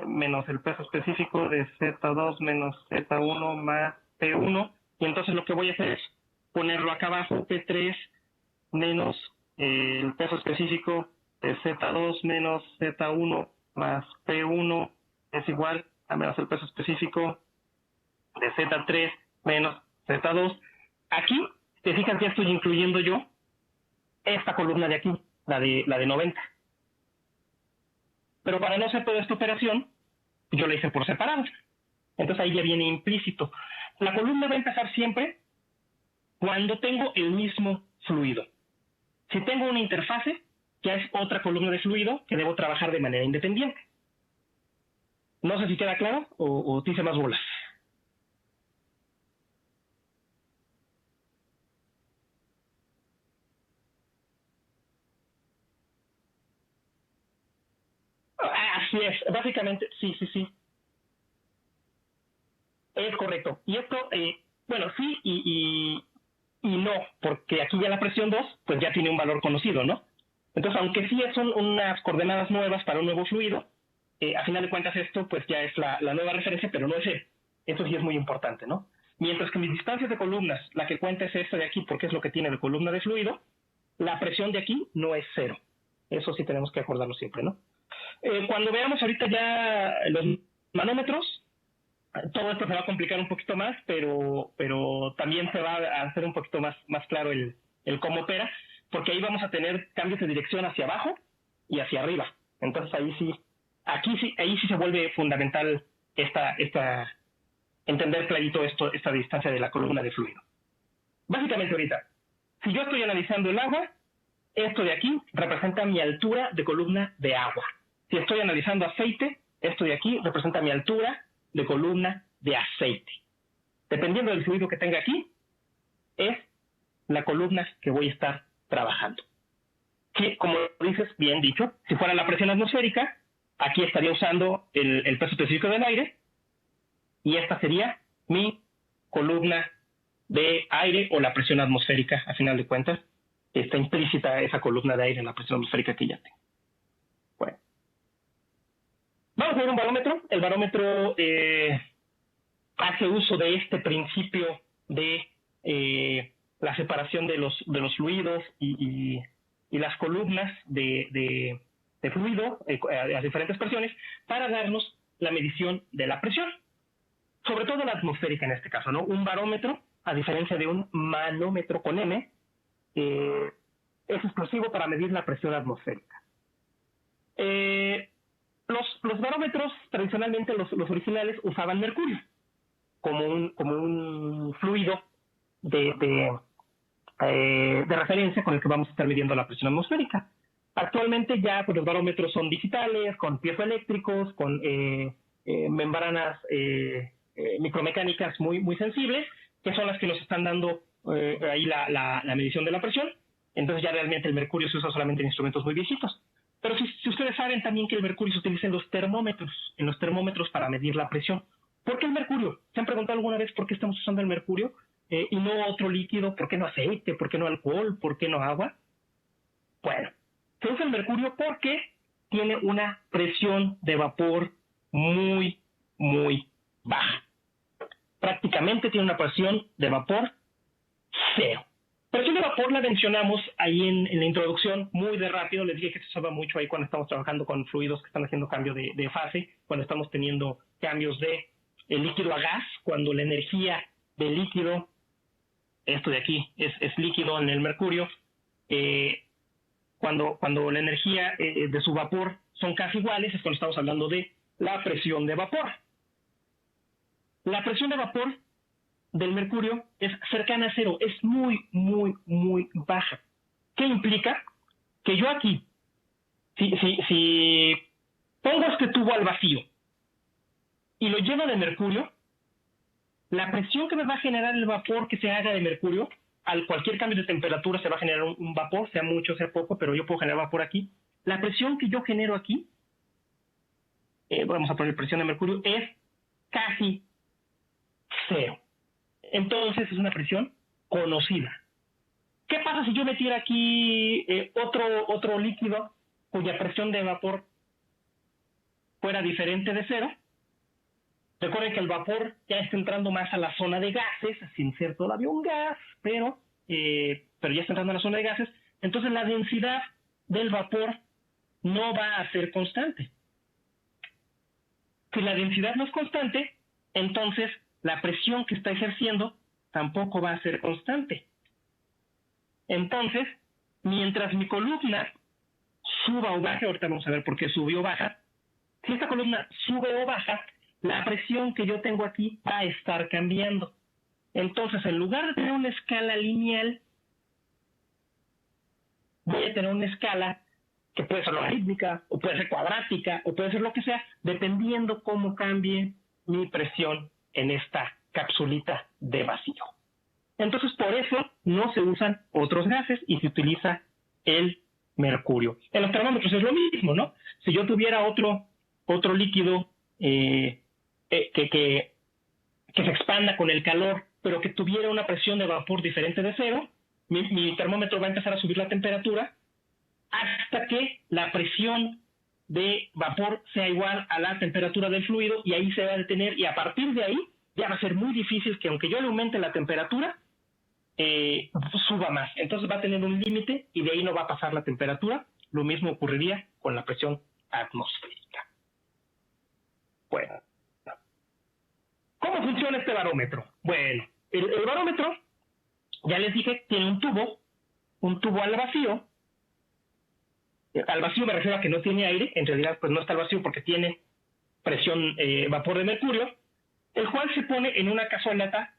menos el peso específico de Z2 menos Z1 más P1, y entonces lo que voy a hacer es ponerlo acá abajo, P3 menos el peso específico de Z2 menos Z1 más P1 es igual a menos el peso específico de Z3 menos Z2. Aquí, te fijas, ya estoy incluyendo yo esta columna de aquí, la de 90. Pero para no hacer toda esta operación, yo la hice por separado. Entonces ahí ya viene implícito. La columna va a empezar siempre cuando tengo el mismo fluido. Si tengo una interfase, ya es otra columna de fluido que debo trabajar de manera independiente. No sé si queda claro o te hice más bolas. Así es, básicamente, sí, sí, sí. Es correcto. Y esto, bueno, sí y no, porque aquí ya la presión 2 pues ya tiene un valor conocido, ¿no? Entonces, aunque sí son unas coordenadas nuevas para un nuevo fluido, a final de cuentas esto pues ya es la nueva referencia, pero no es él. Eso sí es muy importante, ¿no? Mientras que mis distancias de columnas, la que cuenta es esta de aquí, porque es lo que tiene de columna de fluido, la presión de aquí no es cero. Eso sí tenemos que acordarlo siempre, ¿no? Cuando veamos ahorita ya los manómetros, todo esto se va a complicar un poquito más, pero también se va a hacer un poquito más claro el cómo opera, porque ahí vamos a tener cambios de dirección hacia abajo y hacia arriba. Entonces ahí sí, aquí sí, ahí sí se vuelve fundamental entender clarito esta distancia de la columna de fluido. Básicamente ahorita, si yo estoy analizando el agua, esto de aquí representa mi altura de columna de agua. Si estoy analizando aceite, esto de aquí representa mi altura de columna de aceite. Dependiendo del fluido que tenga aquí, es la columna que voy a estar trabajando. Que, como dices, bien dicho, si fuera la presión atmosférica, aquí estaría usando el peso específico del aire, y esta sería mi columna de aire o la presión atmosférica, a final de cuentas. Está implícita esa columna de aire en la presión atmosférica que ya tengo. Bueno, vamos a ver un barómetro. El barómetro hace uso de este principio de la separación de los fluidos y las columnas de fluido a las diferentes presiones para darnos la medición de la presión, sobre todo la atmosférica en este caso, ¿no? Un barómetro, a diferencia de un manómetro con M, es exclusivo para medir la presión atmosférica. Los barómetros, tradicionalmente los originales, usaban mercurio como un fluido de referencia con el que vamos a estar midiendo la presión atmosférica. Actualmente ya pues, los barómetros son digitales, con piezoeléctricos, con membranas micromecánicas muy sensibles, que son las que nos están dando ahí la medición de la presión. Entonces ya realmente el mercurio se usa solamente en instrumentos muy viejitos. Pero si ustedes saben también que el mercurio se utiliza en los termómetros para medir la presión. ¿Por qué el mercurio? ¿Se han preguntado alguna vez por qué estamos usando el mercurio? y no otro líquido? ¿Por qué no aceite? ¿Por qué no alcohol? ¿Por qué no agua? Bueno, se usa el mercurio porque tiene una presión de vapor muy, muy baja. Prácticamente tiene una presión de vapor cero. Presión de vapor la mencionamos ahí en la introducción, muy de rápido. Les dije que se usaba mucho ahí cuando estamos trabajando con fluidos que están haciendo cambio de fase, cuando estamos teniendo cambios de líquido a gas, cuando la energía del líquido, esto de aquí es líquido en el mercurio, cuando la energía de su vapor son casi iguales, es cuando estamos hablando de la presión de vapor. La presión de vapor del mercurio es cercana a cero, es muy, muy, muy baja. ¿Qué implica? Que yo aquí, si pongo este tubo al vacío y lo lleno de mercurio, la presión que me va a generar el vapor que se haga de mercurio, al cualquier cambio de temperatura se va a generar un vapor, sea mucho, sea poco, pero yo puedo generar vapor aquí. La presión que yo genero aquí, vamos a poner presión de mercurio, es casi cero. Entonces es una presión conocida. ¿Qué pasa si yo metiera aquí otro líquido cuya presión de vapor fuera diferente de cero? Recuerden que el vapor ya está entrando más a la zona de gases, sin ser todavía un gas, pero ya está entrando a la zona de gases. Entonces la densidad del vapor no va a ser constante. Si la densidad no es constante, entonces la presión que está ejerciendo tampoco va a ser constante. Entonces, mientras mi columna suba o baje, ahorita vamos a ver por qué sube o baja, si esta columna sube o baja, la presión que yo tengo aquí va a estar cambiando. Entonces, en lugar de tener una escala lineal, voy a tener una escala que puede ser logarítmica, o puede ser cuadrática, o puede ser lo que sea, dependiendo cómo cambie mi presión en esta capsulita de vacío. Entonces, por eso no se usan otros gases y se utiliza el mercurio. En los termómetros es lo mismo, ¿no? Si yo tuviera otro líquido que se expanda con el calor, pero que tuviera una presión de vapor diferente de cero, mi termómetro va a empezar a subir la temperatura hasta que la presión de vapor sea igual a la temperatura del fluido, y ahí se va a detener, y a partir de ahí ya va a ser muy difícil que, aunque yo le aumente la temperatura, suba más. Entonces va a tener un límite y de ahí no va a pasar la temperatura. Lo mismo ocurriría con la presión atmosférica. Bueno, ¿cómo funciona este barómetro? Bueno, el barómetro, ya les dije, tiene un tubo al vacío. Al vacío me refiero a que no tiene aire, en realidad pues no está al vacío porque tiene presión, vapor de mercurio, el cual se pone en una cazoleta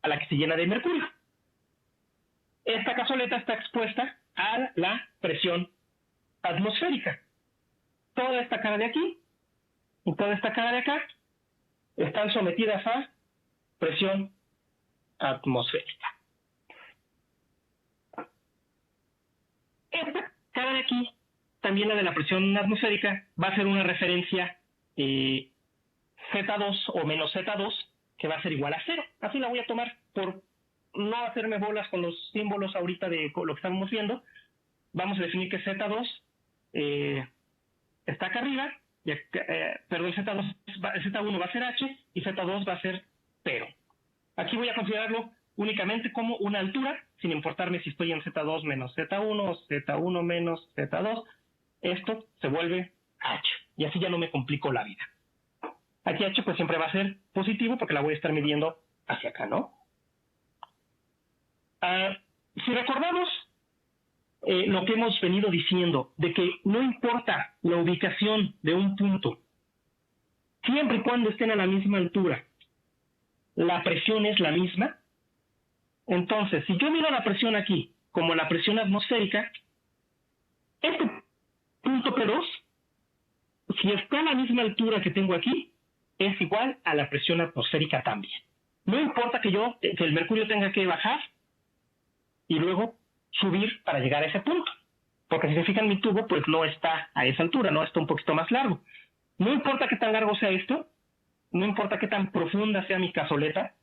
a la que se llena de mercurio. Esta cazoleta está expuesta a la presión atmosférica. Toda esta cara de aquí y toda esta cara de acá están sometidas a presión atmosférica. Esta cara de aquí, también la de la presión atmosférica, va a ser una referencia Z2 o menos Z2, que va a ser igual a cero. Así la voy a tomar por no hacerme bolas con los símbolos ahorita de lo que estamos viendo. Vamos a definir que Z2 está acá arriba, perdón, Z1 va a ser H y Z2 va a ser 0. Aquí voy a considerarlo únicamente como una altura, sin importarme si estoy en Z2 menos Z1 o Z1 menos Z2. Esto se vuelve H, y así ya no me complico la vida. Aquí H pues siempre va a ser positivo porque la voy a estar midiendo hacia acá, ¿no? Si recordamos lo que hemos venido diciendo, de que no importa la ubicación de un punto, siempre y cuando estén a la misma altura, la presión es la misma. Entonces, si yo mido la presión aquí como la presión atmosférica, este punto P2, si está a la misma altura que tengo aquí, es igual a la presión atmosférica también. No importa que el mercurio tenga que bajar y luego subir para llegar a ese punto. Porque si se fijan, mi tubo pues no está a esa altura, no está un poquito más largo. No importa qué tan largo sea esto, no importa qué tan profunda sea mi cazoleta,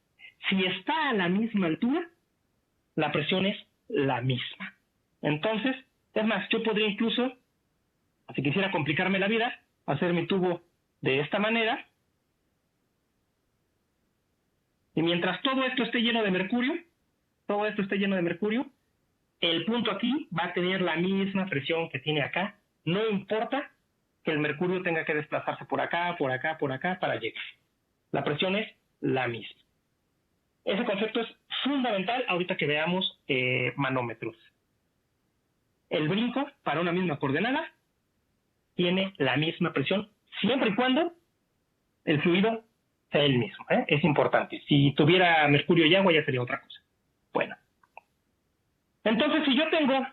Si está a la misma altura, la presión es la misma. Entonces, es más, yo podría incluso, si quisiera complicarme la vida, hacer mi tubo de esta manera. Y mientras todo esto esté lleno de mercurio, el punto aquí va a tener la misma presión que tiene acá. No importa que el mercurio tenga que desplazarse por acá para llegar. La presión es la misma. Ese concepto es fundamental ahorita que veamos manómetros. El brinco para una misma coordenada tiene la misma presión, siempre y cuando el fluido sea el mismo. Es importante. Si tuviera mercurio y agua ya sería otra cosa. Bueno. Entonces, si yo tengo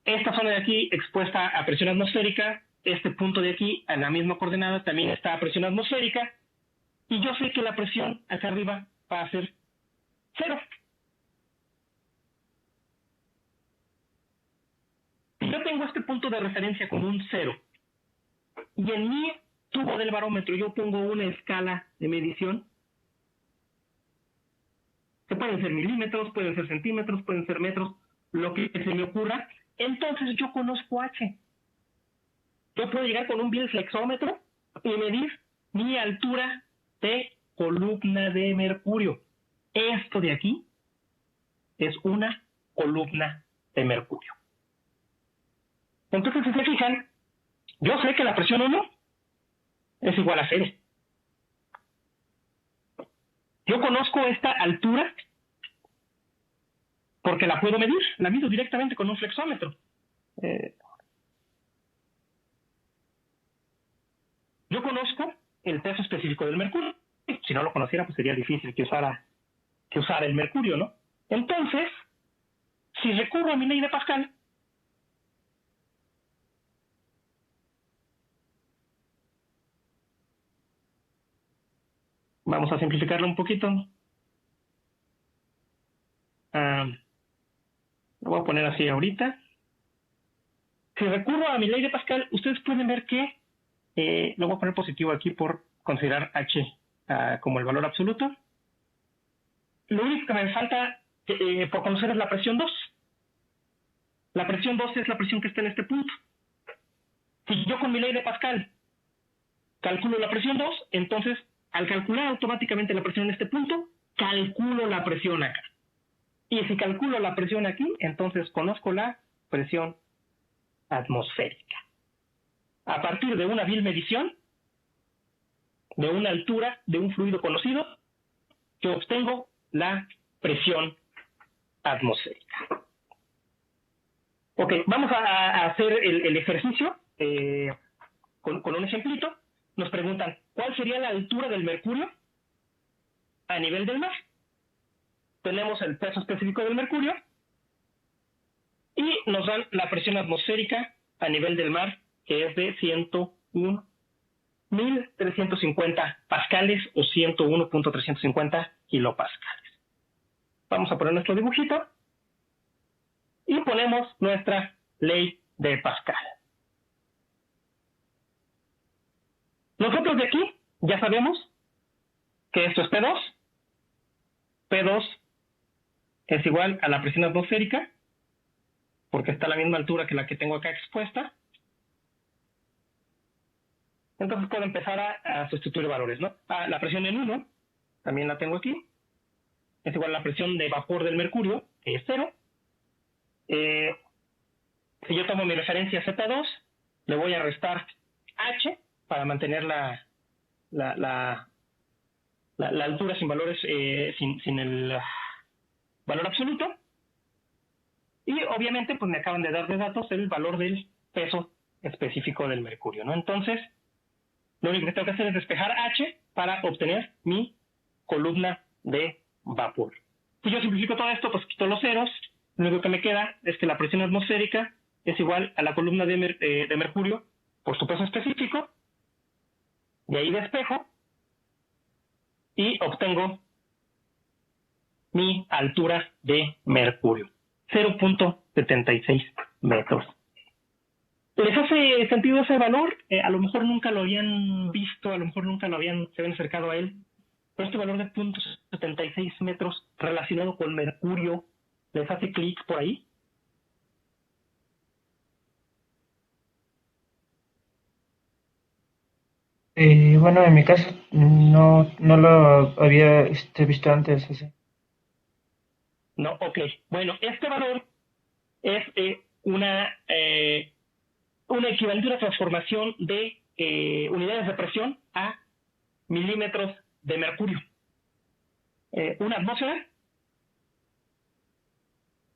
esta zona de aquí expuesta a presión atmosférica, este punto de aquí, a la misma coordenada, también está a presión atmosférica, y yo sé que la presión acá arriba va a ser 0. Si yo tengo este punto de referencia como un 0, y en mi tubo del barómetro yo pongo una escala de medición, que pueden ser milímetros, pueden ser centímetros, pueden ser metros, lo que se me ocurra, entonces yo conozco H. Yo puedo llegar con un bilflexómetro y medir mi altura de columna de mercurio. Esto de aquí es una columna de mercurio. Entonces, si se fijan, yo sé que la presión 1 es igual a 0. Yo conozco esta altura porque la puedo medir. La mido directamente con un flexómetro. Yo conozco el peso específico del mercurio. Si no lo conociera, pues sería difícil que usara el mercurio, ¿no? Entonces, si recurro a mi ley de Pascal, vamos a simplificarlo un poquito. Lo voy a poner así ahorita. Si recurro a mi ley de Pascal, ustedes pueden ver que lo voy a poner positivo aquí por considerar H como el valor absoluto. Lo único que me falta por conocer es la presión 2. La presión 2 es la presión que está en este punto. Si yo con mi ley de Pascal calculo la presión 2, entonces al calcular automáticamente la presión en este punto, calculo la presión acá. Y si calculo la presión aquí, entonces conozco la presión atmosférica. A partir de una vil medición, de una altura, de un fluido conocido, yo obtengo la presión atmosférica. Ok, vamos a hacer el ejercicio con un ejemplito. Nos preguntan, ¿cuál sería la altura del mercurio a nivel del mar? Tenemos el peso específico del mercurio y nos dan la presión atmosférica a nivel del mar, que es de 101.350 pascales o 101.350 kilopascales. Vamos a poner nuestro dibujito y ponemos nuestra ley de Pascal. Nosotros de aquí ya sabemos que esto es P2. P2 es igual a la presión atmosférica, porque está a la misma altura que la que tengo acá expuesta. Entonces puedo empezar a sustituir valores, ¿no? La presión en 1, también la tengo aquí, es igual a la presión de vapor del mercurio, que es 0. Si yo tomo mi referencia Z2, le voy a restar H para mantener la altura sin valores, sin el valor absoluto. Y obviamente pues me acaban de dar de datos el valor del peso específico del mercurio, ¿no? Entonces, lo único que tengo que hacer es despejar H para obtener mi columna de vapor. Si yo simplifico todo esto, pues quito los ceros. Lo único que me queda es que la presión atmosférica es igual a la columna de mercurio por su peso específico. De ahí despejo y obtengo mi altura de mercurio, 0.76 metros. ¿Les hace sentido ese valor? A lo mejor nunca lo habían visto, a lo mejor nunca se habían acercado a él. este valor de 0.76 metros relacionado con mercurio les hace clic por ahí. Bueno, en mi caso no lo había visto antes así. No, ok. Bueno, este valor es una equivalente a una transformación de unidades de presión a milímetros de mercurio. Una atmósfera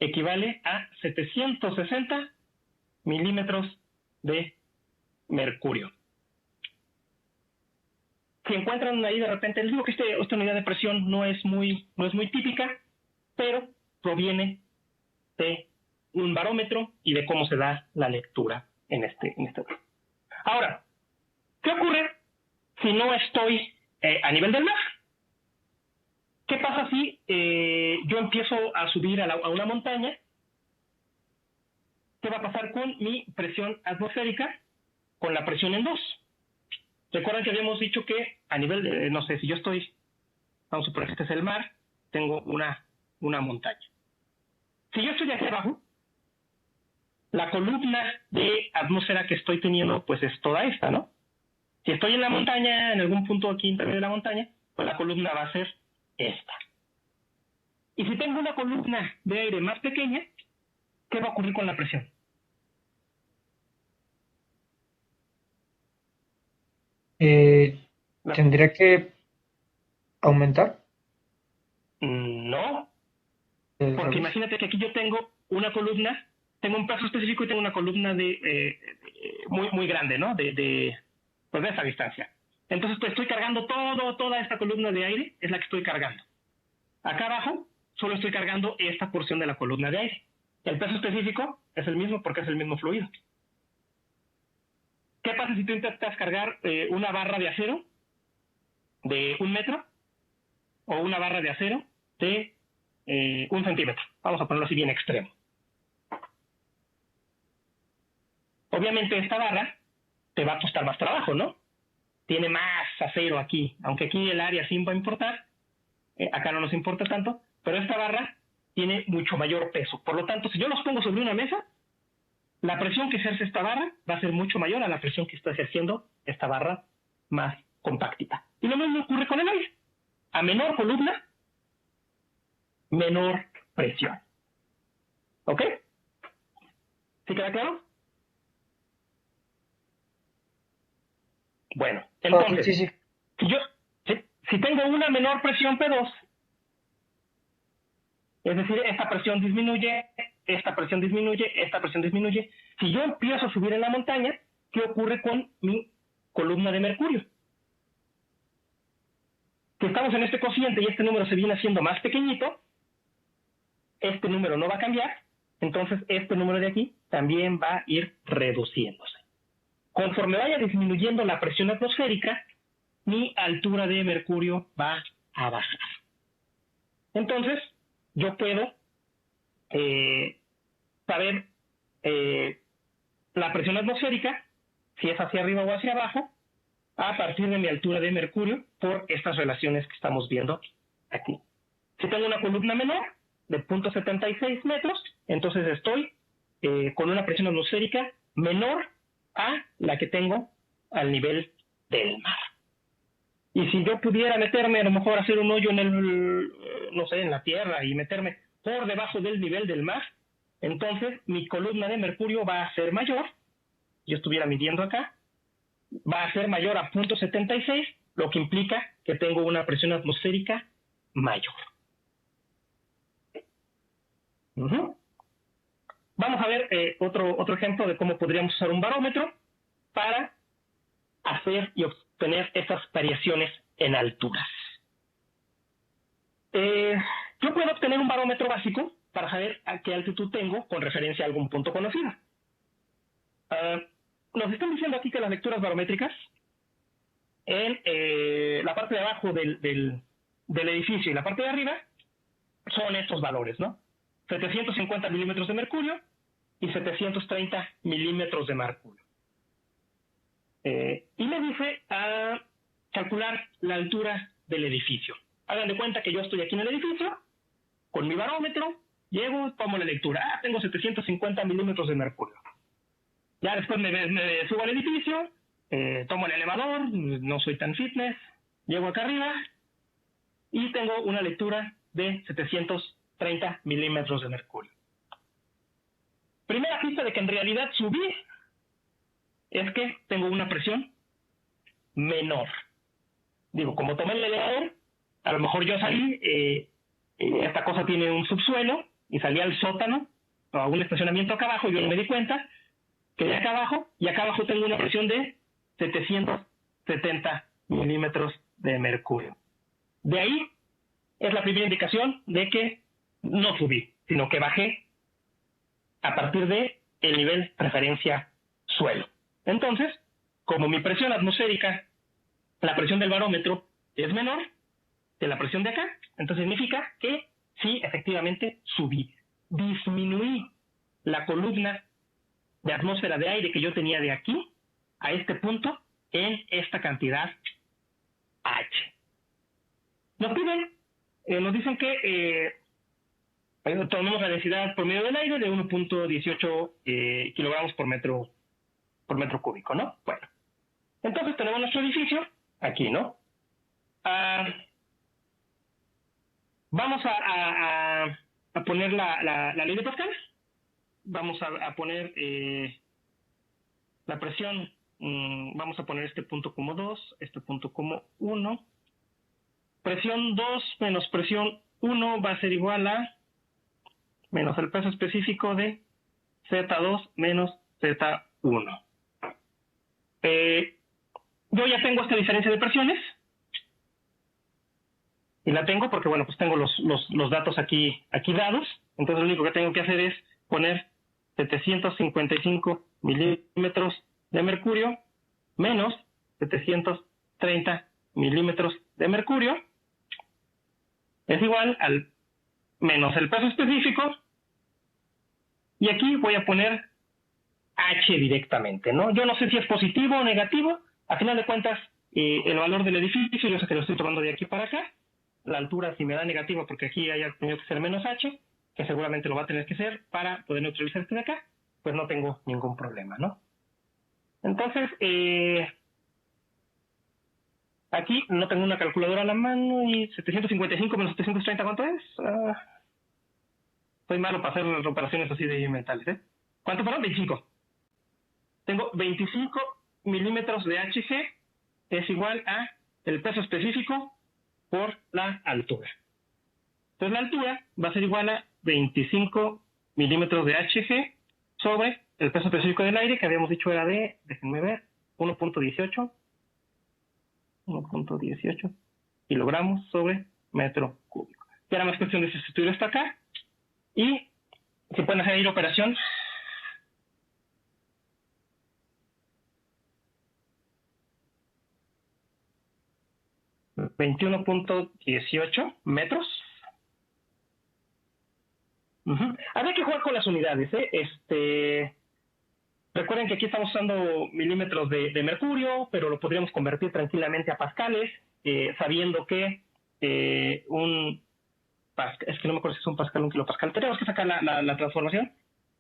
equivale a 760 milímetros de mercurio. Si encuentran ahí de repente, les digo que esta unidad de presión no es muy típica, pero proviene de un barómetro y de cómo se da la lectura en este. Ahora, ¿qué ocurre si no estoy a nivel del mar? ¿Qué pasa si yo empiezo a subir a una montaña? ¿Qué va a pasar con mi presión atmosférica? Con la presión en 2. Recuerden que habíamos dicho que a nivel de, no sé, si yo estoy, vamos a suponer que este es el mar, tengo una montaña. Si yo estoy aquí abajo, la columna de atmósfera que estoy teniendo, pues es toda esta, ¿no? Si estoy en la montaña, en algún punto aquí intermedio de la montaña, pues la columna va a ser esta. Y si tengo una columna de aire más pequeña, ¿qué va a ocurrir con la presión? Eh, La- ¿Tendría que aumentar? No, Al porque revés. imagínate que aquí yo tengo una columna, tengo un peso específico y tengo una columna muy grande, ¿no? Pues de esa distancia. Entonces pues estoy cargando toda esta columna de aire, es la que estoy cargando. Acá abajo solo estoy cargando esta porción de la columna de aire. El peso específico es el mismo porque es el mismo fluido. ¿Qué pasa si tú intentas cargar una barra de acero de 1 metro o una barra de acero de 1 centímetro? Vamos a ponerlo así bien extremo. Obviamente esta barra te va a costar más trabajo, ¿no? Tiene más acero aquí, aunque aquí el área sí va a importar, acá no nos importa tanto, pero esta barra tiene mucho mayor peso. Por lo tanto, si yo los pongo sobre una mesa, la presión que ejerce esta barra va a ser mucho mayor a la presión que está ejerciendo esta barra más compactita. Y lo mismo ocurre con el aire. A menor columna, menor presión. ¿Ok? ¿Sí queda claro? Bueno, Ok, entonces, sí, sí. si yo si tengo una menor presión P2, es decir, esta presión disminuye, esta presión disminuye, esta presión disminuye. Si yo empiezo a subir en la montaña, ¿qué ocurre con mi columna de mercurio? Si estamos en este cociente y este número se viene haciendo más pequeñito, este número no va a cambiar, entonces este número de aquí también va a ir reduciéndose. Conforme vaya disminuyendo la presión atmosférica, mi altura de mercurio va a bajar. Entonces, yo puedo saber la presión atmosférica, si es hacia arriba o hacia abajo, a partir de mi altura de mercurio por estas relaciones que estamos viendo aquí. Si tengo una columna menor de 0.76 metros, entonces estoy con una presión atmosférica menor a la que tengo al nivel del mar. Y si yo pudiera meterme, a lo mejor hacer un hoyo en no sé, en la tierra y meterme por debajo del nivel del mar, entonces mi columna de mercurio va a ser mayor, yo estuviera midiendo acá, va a ser mayor a 0.76, lo que implica que tengo una presión atmosférica mayor. Uh-huh. Vamos a ver otro ejemplo de cómo podríamos usar un barómetro para hacer y obtener esas variaciones en alturas. Yo puedo obtener un barómetro básico para saber a qué altitud tengo con referencia a algún punto conocido. Nos están diciendo aquí que las lecturas barométricas en la parte de abajo del edificio y la parte de arriba son estos valores, ¿no? 750 milímetros de mercurio y 730 milímetros de mercurio. Y me dice a calcular la altura del edificio. Hagan de cuenta que yo estoy aquí en el edificio, con mi barómetro, llego, tomo la lectura. Tengo 750 milímetros de mercurio. Ya después me subo al edificio, tomo el elevador, no soy tan fitness, llego acá arriba y tengo una lectura de 730 milímetros de mercurio. Primera pista de que en realidad subí es que tengo una presión menor. Digo, como tomé el elevador, a lo mejor yo salí, esta cosa tiene un subsuelo, y salí al sótano, o a un estacionamiento acá abajo, y yo no me di cuenta, quedé acá abajo, y acá abajo tengo una presión de 770 milímetros de mercurio. De ahí es la primera indicación de que no subí, sino que bajé a partir de el nivel referencia suelo. Entonces, como mi presión atmosférica, la presión del barómetro es menor que la presión de acá, entonces significa que sí, efectivamente subí. Disminuí la columna de atmósfera de aire que yo tenía de aquí a este punto en esta cantidad H. Nos piden, nos dicen que tomemos la densidad promedio del aire de 1.18 kilogramos por metro cúbico, ¿no? Bueno, entonces tenemos nuestro edificio aquí, ¿no? Vamos a poner la ley de Pascal. Vamos a poner la presión. Vamos a poner este punto como 2, este punto como 1. Presión 2 menos presión 1 va a ser igual a menos el peso específico de Z2 menos Z1. Yo ya tengo esta diferencia de presiones. Y la tengo porque, bueno, pues tengo los datos aquí dados. Entonces lo único que tengo que hacer es poner 755 milímetros de mercurio menos 730 milímetros de mercurio es igual al menos el peso específico. Y aquí voy a poner H directamente, ¿no? Yo no sé si es positivo o negativo. A final de cuentas, el valor del edificio, yo sé que lo estoy tomando de aquí para acá. La altura, si me da negativo, porque aquí haya tenido que ser menos H, que seguramente lo va a tener que ser para poder neutralizar este de acá, pues no tengo ningún problema, ¿no? Entonces, aquí no tengo una calculadora a la mano y 755 menos 730, ¿cuánto es? Soy malo para hacer operaciones así de mentales, ¿eh? ¿Cuánto fueron? 25. Tengo 25 milímetros de HG, es igual a el peso específico por la altura. Entonces la altura va a ser igual a 25 milímetros de HG sobre el peso específico del aire, que habíamos dicho era de, déjenme ver, 1.18 kilogramos sobre metro cúbico. Y ahora más cuestión de sustituir esto acá, y se pueden hacer ahí la operación. $21.18 metros. Habría que jugar con las unidades, ¿eh? Recuerden que aquí estamos usando milímetros de mercurio, pero lo podríamos convertir tranquilamente a pascales, sabiendo que es que no me acuerdo si es un pascal o un kilopascal. Tenemos que sacar la transformación.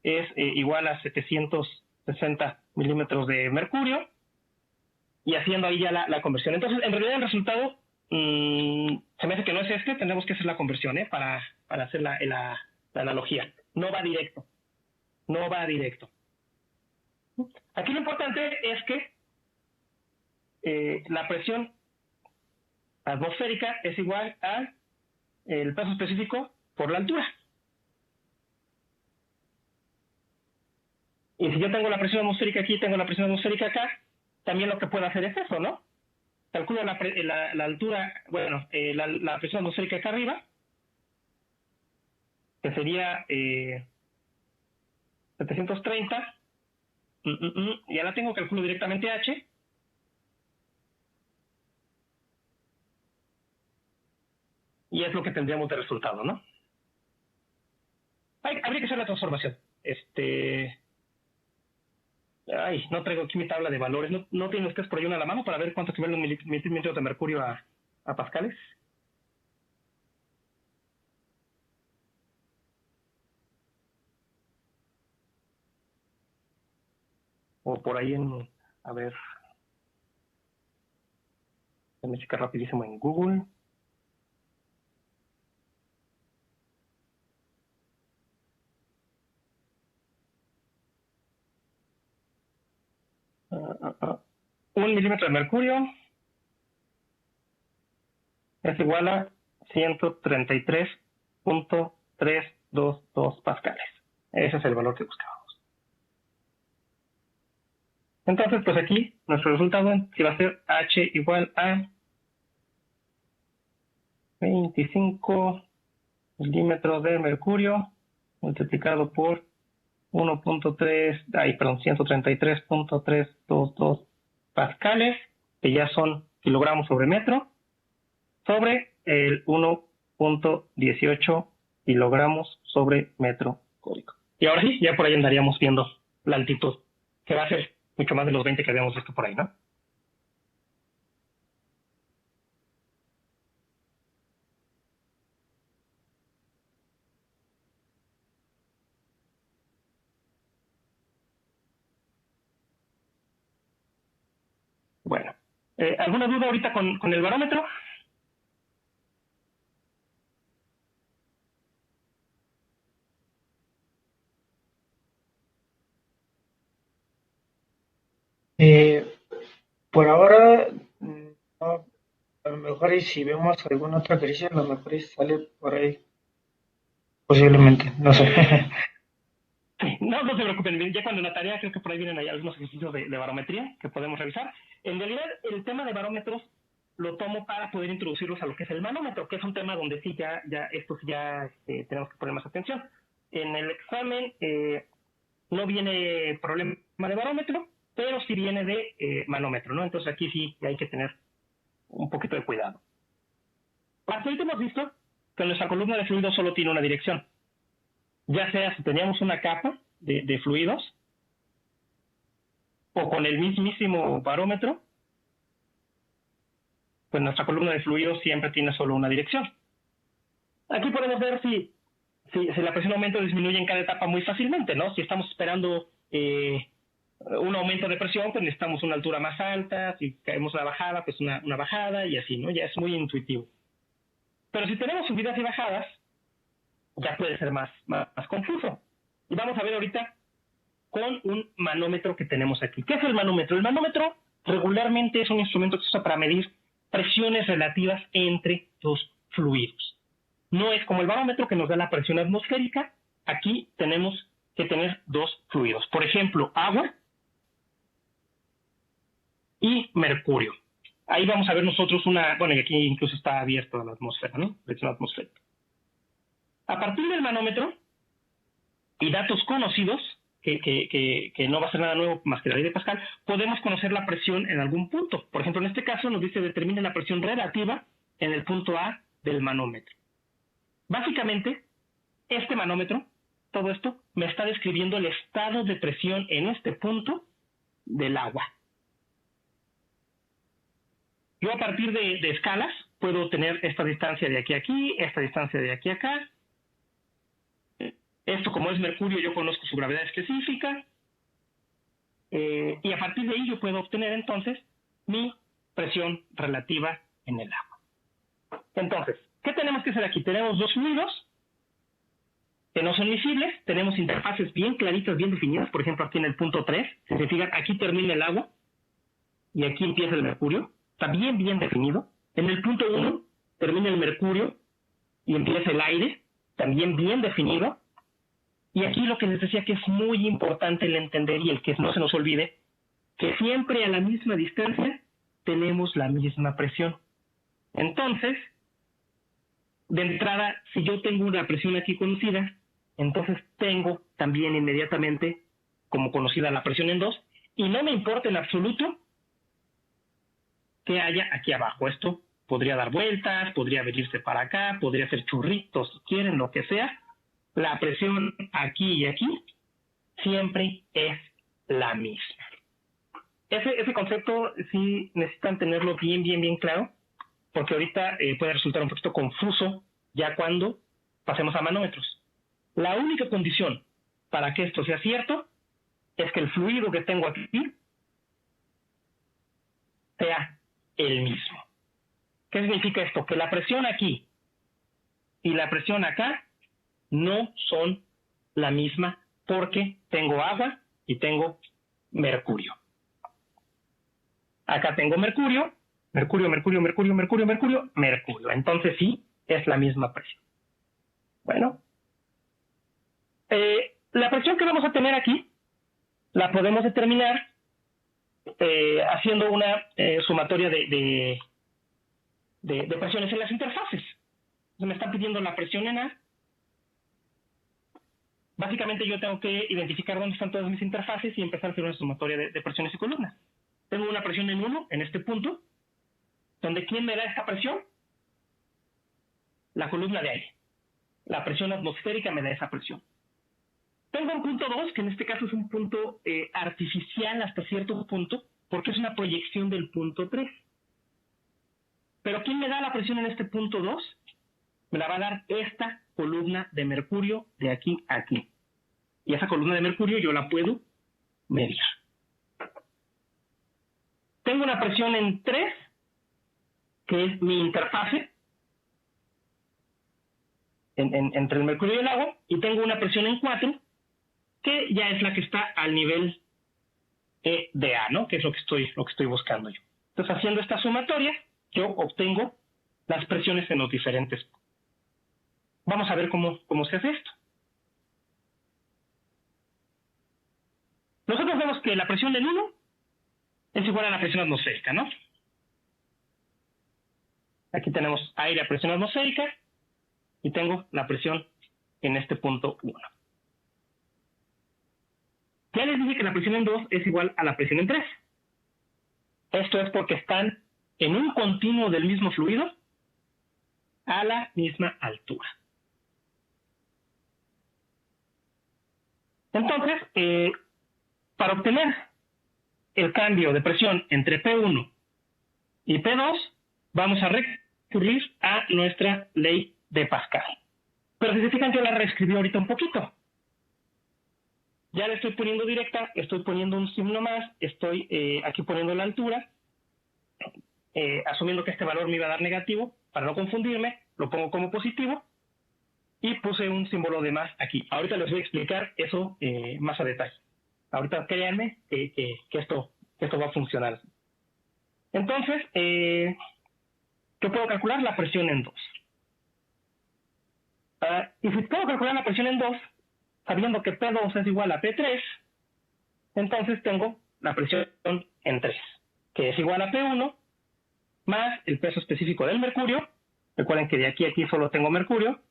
Es igual a 760 milímetros de mercurio, y haciendo ahí ya la conversión. Entonces, en realidad el resultado se me hace que no es este. Tenemos que hacer la conversión, para hacer la analogía. No va directo. Aquí lo importante es que la presión atmosférica es igual al el peso específico por la altura. Y si yo tengo la presión atmosférica aquí, tengo la presión atmosférica acá, también lo que puedo hacer es eso, ¿no? Calculo la altura, bueno, la presión atmosférica acá arriba, que sería 730, y ahora tengo calculo directamente H, y es lo que tendríamos de resultado, ¿no? Habría que hacer la transformación. No traigo aquí mi tabla de valores. ¿No tienen ustedes por ahí una a la mano para ver cuánto equivale un milímetro de mercurio a a pascales. O por ahí a ver, déjame checar rapidísimo en Google. Un milímetro de mercurio es igual a 133.322 pascales. Ese es el valor que buscábamos. Entonces, pues aquí nuestro resultado sí va a ser H igual a 25 milímetros de mercurio multiplicado por 133.322 pascales, que ya son kilogramos sobre metro, sobre el 1.18 kilogramos sobre metro cúbico. Y ahora sí, ya por ahí andaríamos viendo la altitud, que va a ser mucho más de los 20 que habíamos visto por ahí, ¿no? Bueno, ¿alguna duda ahorita con el barómetro? Eh, por ahora, no, a lo mejor y si vemos alguna otra crisis, a lo mejor y sale por ahí, posiblemente, no sé. No, no se preocupen, ya cuando en la tarea creo que por ahí vienen ahí algunos ejercicios de barometría que podemos revisar. En realidad, el tema de barómetros lo tomo para poder introducirlos a lo que es el manómetro, que es un tema donde sí ya tenemos que poner más atención. En el examen no viene problema de barómetro, pero sí viene de manómetro, ¿no? Entonces aquí sí hay que tener un poquito de cuidado. Hasta ahorita hemos visto que nuestra columna de fluidos solo tiene una dirección. Ya sea si teníamos una capa de fluidos o con el mismísimo barómetro, pues nuestra columna de fluidos siempre tiene solo una dirección. Aquí podemos ver si la presión aumenta o disminuye en cada etapa muy fácilmente, ¿no? Si estamos esperando un aumento de presión, pues necesitamos una altura más alta, si caemos una bajada, pues una bajada y así, ¿no? Ya es muy intuitivo. Pero si tenemos subidas y bajadas, ya puede ser más confuso. Y vamos a ver ahorita con un manómetro que tenemos aquí. ¿Qué es el manómetro? El manómetro regularmente es un instrumento que se usa para medir presiones relativas entre dos fluidos. No es como el barómetro que nos da la presión atmosférica. Aquí tenemos que tener dos fluidos. Por ejemplo, agua y mercurio. Ahí vamos a ver nosotros bueno, y aquí incluso está abierto a la atmósfera, ¿no? Presión atmosférica. A partir del manómetro y datos conocidos, que no va a ser nada nuevo más que la ley de Pascal, podemos conocer la presión en algún punto. Por ejemplo, en este caso nos dice determine la presión relativa en el punto A del manómetro. Básicamente, este manómetro, todo esto, me está describiendo el estado de presión en este punto del agua. Yo a partir de escalas puedo tener esta distancia de aquí a aquí, esta distancia de aquí a acá. Esto, como es mercurio, yo conozco su gravedad específica. Y a partir de ahí yo puedo obtener entonces mi presión relativa en el agua. Entonces, ¿qué tenemos que hacer aquí? Tenemos dos fluidos que no son miscibles, tenemos interfaces bien claritas, bien definidas, por ejemplo aquí en el punto 3, si se fijan, aquí termina el agua y aquí empieza el mercurio, está bien definido. En el punto 1 termina el mercurio y empieza el aire, también bien definido. Y aquí lo que les decía que es muy importante el entender y el que no se nos olvide, que siempre a la misma distancia tenemos la misma presión. Entonces, de entrada, si yo tengo una presión aquí conocida, entonces tengo también inmediatamente como conocida la presión en 2, y no me importa en absoluto que haya aquí abajo. Esto podría dar vueltas, podría venirse para acá, podría hacer churritos si quieren, lo que sea. La presión aquí y aquí siempre es la misma. Ese concepto sí necesitan tenerlo bien claro, porque ahorita puede resultar un poquito confuso ya cuando pasemos a manómetros. La única condición para que esto sea cierto es que el fluido que tengo aquí sea el mismo. ¿Qué significa esto? Que la presión aquí y la presión acá no son la misma porque tengo agua y tengo mercurio. Acá tengo mercurio. Entonces sí, es la misma presión. Bueno, la presión que vamos a tener aquí la podemos determinar haciendo una sumatoria de presiones en las interfaces. Entonces me están pidiendo la presión en A. Básicamente yo tengo que identificar dónde están todas mis interfaces y empezar a hacer una sumatoria de presiones y columnas. Tengo una presión en 1, en este punto, donde ¿quién me da esta presión? La columna de aire. La presión atmosférica me da esa presión. Tengo un punto 2, que en este caso es un punto artificial hasta cierto punto, porque es una proyección del punto 3. Pero ¿quién me da la presión en este punto 2? Me la va a dar esta columna de mercurio de aquí a aquí. Y esa columna de mercurio yo la puedo medir. Tengo una presión en 3, que es mi interfase entre el mercurio y el agua, y tengo una presión en 4, que ya es la que está al nivel de A, ¿no? Que es lo que estoy buscando yo. Entonces, haciendo esta sumatoria, yo obtengo las presiones en los diferentes. Vamos a ver cómo se hace esto. Nosotros vemos que la presión en 1 es igual a la presión atmosférica, ¿no? Aquí tenemos aire a presión atmosférica y tengo la presión en este punto 1. Ya les dije que la presión en 2 es igual a la presión en 3. Esto es porque están en un continuo del mismo fluido a la misma altura. Entonces, para obtener el cambio de presión entre P1 y P2, vamos a recurrir a nuestra ley de Pascal. Pero si se fijan, yo la reescribí ahorita un poquito. Ya le estoy poniendo directa, estoy poniendo un signo más, estoy aquí poniendo la altura, asumiendo que este valor me iba a dar negativo, para no confundirme, lo pongo como positivo, y puse un símbolo de más aquí. Ahorita les voy a explicar eso más a detalle. Ahorita créanme que esto va a funcionar. Entonces, yo puedo calcular la presión en 2. Y si puedo calcular la presión en 2, sabiendo que P2 es igual a P3, entonces tengo la presión en 3, que es igual a P1 más el peso específico del mercurio. Recuerden que de aquí a aquí solo tengo mercurio,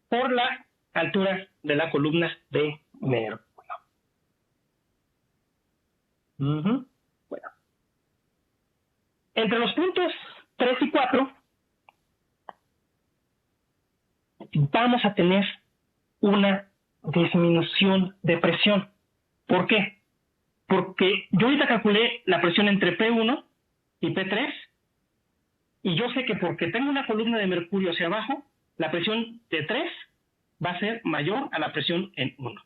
por la altura de la columna de mercurio. Bueno. Entre los puntos 3 y 4 vamos a tener una disminución de presión. ¿Por qué? Porque yo ahorita calculé la presión entre P1 y P3 y yo sé que porque tengo una columna de mercurio hacia abajo, la presión de 3 va a ser mayor a la presión en 1.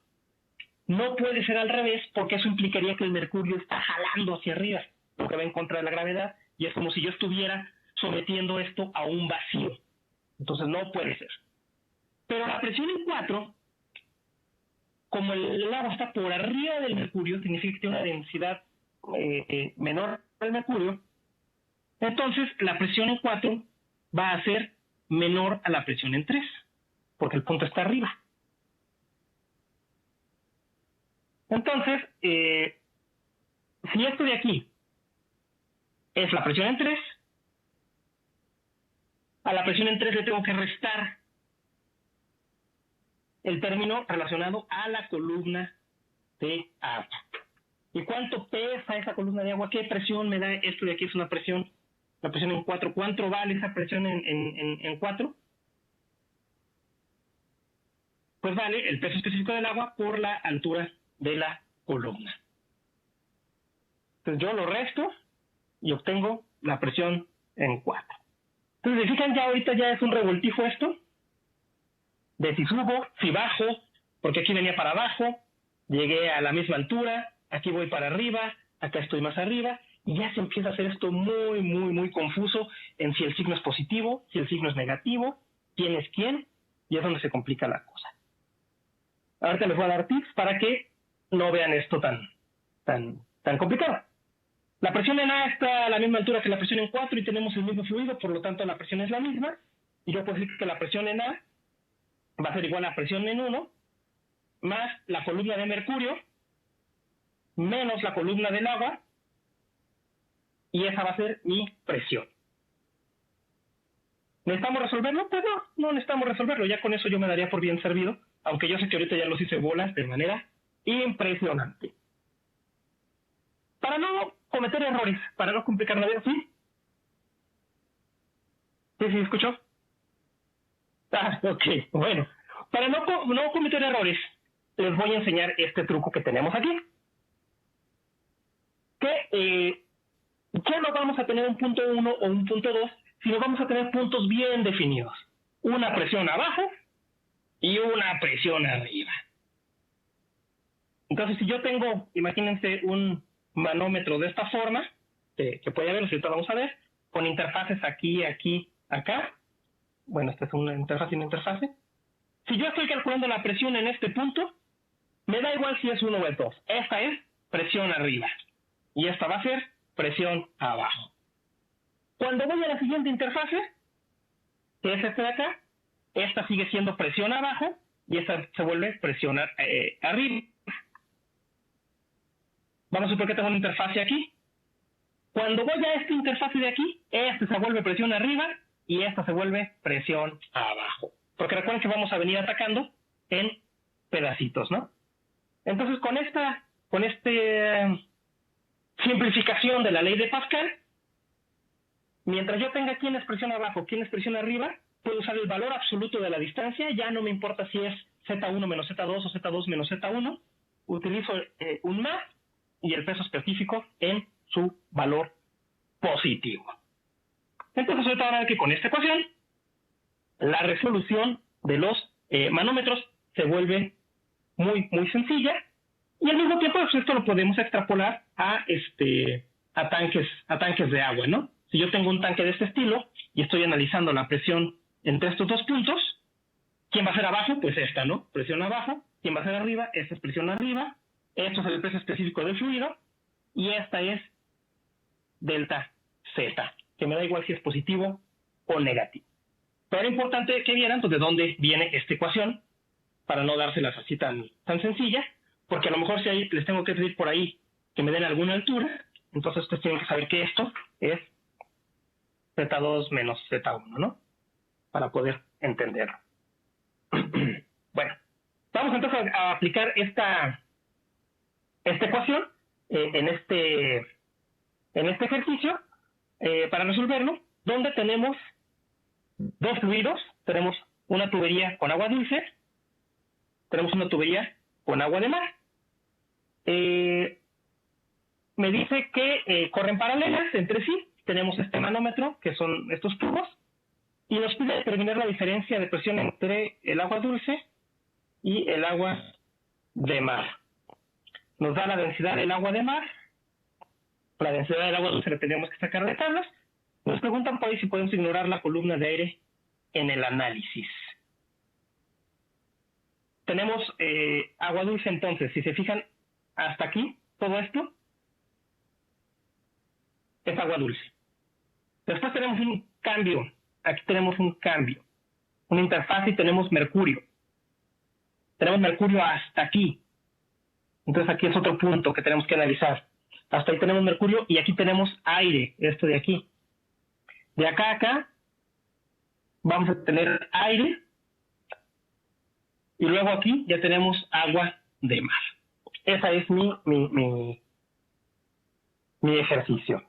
No puede ser al revés porque eso implicaría que el mercurio está jalando hacia arriba, lo que va en contra de la gravedad, y es como si yo estuviera sometiendo esto a un vacío. Entonces no puede ser. Pero la presión en 4, como el agua está por arriba del mercurio, significa que tiene una densidad menor del mercurio, entonces la presión en 4 va a ser menor a la presión en 3, porque el punto está arriba. Entonces, si esto de aquí es la presión en 3, a la presión en 3 le tengo que restar el término relacionado a la columna de agua. ¿Y cuánto pesa esa columna de agua? ¿Qué presión me da esto de aquí? Es una presión, la presión en 4. ¿Cuánto vale esa presión en 4? Pues vale el peso específico del agua por la altura de la columna. Entonces yo lo resto y obtengo la presión en 4. Entonces, ¿se fijan? Ya ahorita ya es un revoltijo esto, de si subo, si bajo, porque aquí venía para abajo, llegué a la misma altura, aquí voy para arriba, acá estoy más arriba, y ya se empieza a hacer esto muy, muy, muy confuso en si el signo es positivo, si el signo es negativo, quién es quién, y es donde se complica la cosa. Ahorita les voy a dar tips para que no vean esto tan complicado. La presión en A está a la misma altura que la presión en 4 y tenemos el mismo fluido, por lo tanto la presión es la misma, y yo puedo decir que la presión en A va a ser igual a la presión en 1, más la columna de mercurio, menos la columna del agua, y esa va a ser mi presión. ¿Necesitamos resolverlo? Pues no necesitamos resolverlo, ya con eso yo me daría por bien servido, aunque yo sé que ahorita ya los hice bolas de manera impresionante. Para no cometer errores, para no complicar la vida, ¿sí? ¿Sí, escuchó? Ok, bueno. Para no cometer errores, les voy a enseñar este truco que tenemos aquí. Que ya no vamos a tener un punto 1 o un punto 2, sino vamos a tener puntos bien definidos. Una presión abajo y una presión arriba. Entonces, si yo tengo, imagínense, un manómetro de esta forma, que puede haber, ahorita vamos a ver, con interfaces aquí, aquí, acá. Bueno, esta es una interfaz y una interfase. Si yo estoy calculando la presión en este punto, me da igual si es 1 o es 2. Esta es presión arriba. Y esta va a ser presión abajo. Cuando voy a la siguiente interfase, que es esta de acá, esta sigue siendo presión abajo y esta se vuelve presión arriba. Vamos a suponer que tengo una interfase aquí. Cuando voy a esta interfase de aquí, esta se vuelve presión arriba y esta se vuelve presión abajo. Porque recuerden que vamos a venir atacando en pedacitos, ¿no? Entonces, con esta simplificación de la ley de Pascal, mientras yo tenga quién es presión abajo, quién es presión arriba, puedo usar el valor absoluto de la distancia, ya no me importa si es Z1 menos Z2 o Z2 menos Z1, utilizo un más y el peso específico en su valor positivo. Entonces, ahorita van a ver que con esta ecuación, la resolución de los manómetros se vuelve muy, muy sencilla, y al mismo tiempo pues, esto lo podemos extrapolar a tanques de agua, ¿no? Si yo tengo un tanque de este estilo y estoy analizando la presión entre estos dos puntos, ¿quién va a ser abajo? Pues esta, ¿no? Presión abajo. ¿Quién va a ser arriba? Esta es presión arriba. Esto es el peso específico del fluido. Y esta es delta Z, que me da igual si es positivo o negativo. Pero era importante que vieran pues, de dónde viene esta ecuación, para no dárselas así tan sencilla, porque a lo mejor si ahí les tengo que pedir por ahí que me den alguna altura, entonces ustedes tienen que saber que esto es Z2 menos Z1, ¿no? Para poder entenderlo. Bueno, vamos entonces a aplicar esta ecuación en este ejercicio para resolverlo, donde tenemos dos fluidos. Tenemos una tubería con agua dulce, tenemos una tubería con agua de mar. Me dice que corren paralelas entre sí. Tenemos este manómetro, que son estos tubos, y nos pide determinar la diferencia de presión entre el agua dulce y el agua de mar. Nos da la densidad del agua de mar. La densidad del agua dulce le tendríamos que sacar de tablas. Nos preguntan por ahí si podemos ignorar la columna de aire en el análisis. Tenemos agua dulce entonces, si se fijan hasta aquí, todo esto es agua dulce. Después tenemos un cambio, aquí tenemos un cambio, una interfaz y tenemos mercurio. Tenemos mercurio hasta aquí. Entonces aquí es otro punto que tenemos que analizar. Hasta ahí tenemos mercurio y aquí tenemos aire, esto de aquí. De acá a acá vamos a tener aire y luego aquí ya tenemos agua de mar. Esa es mi ejercicio.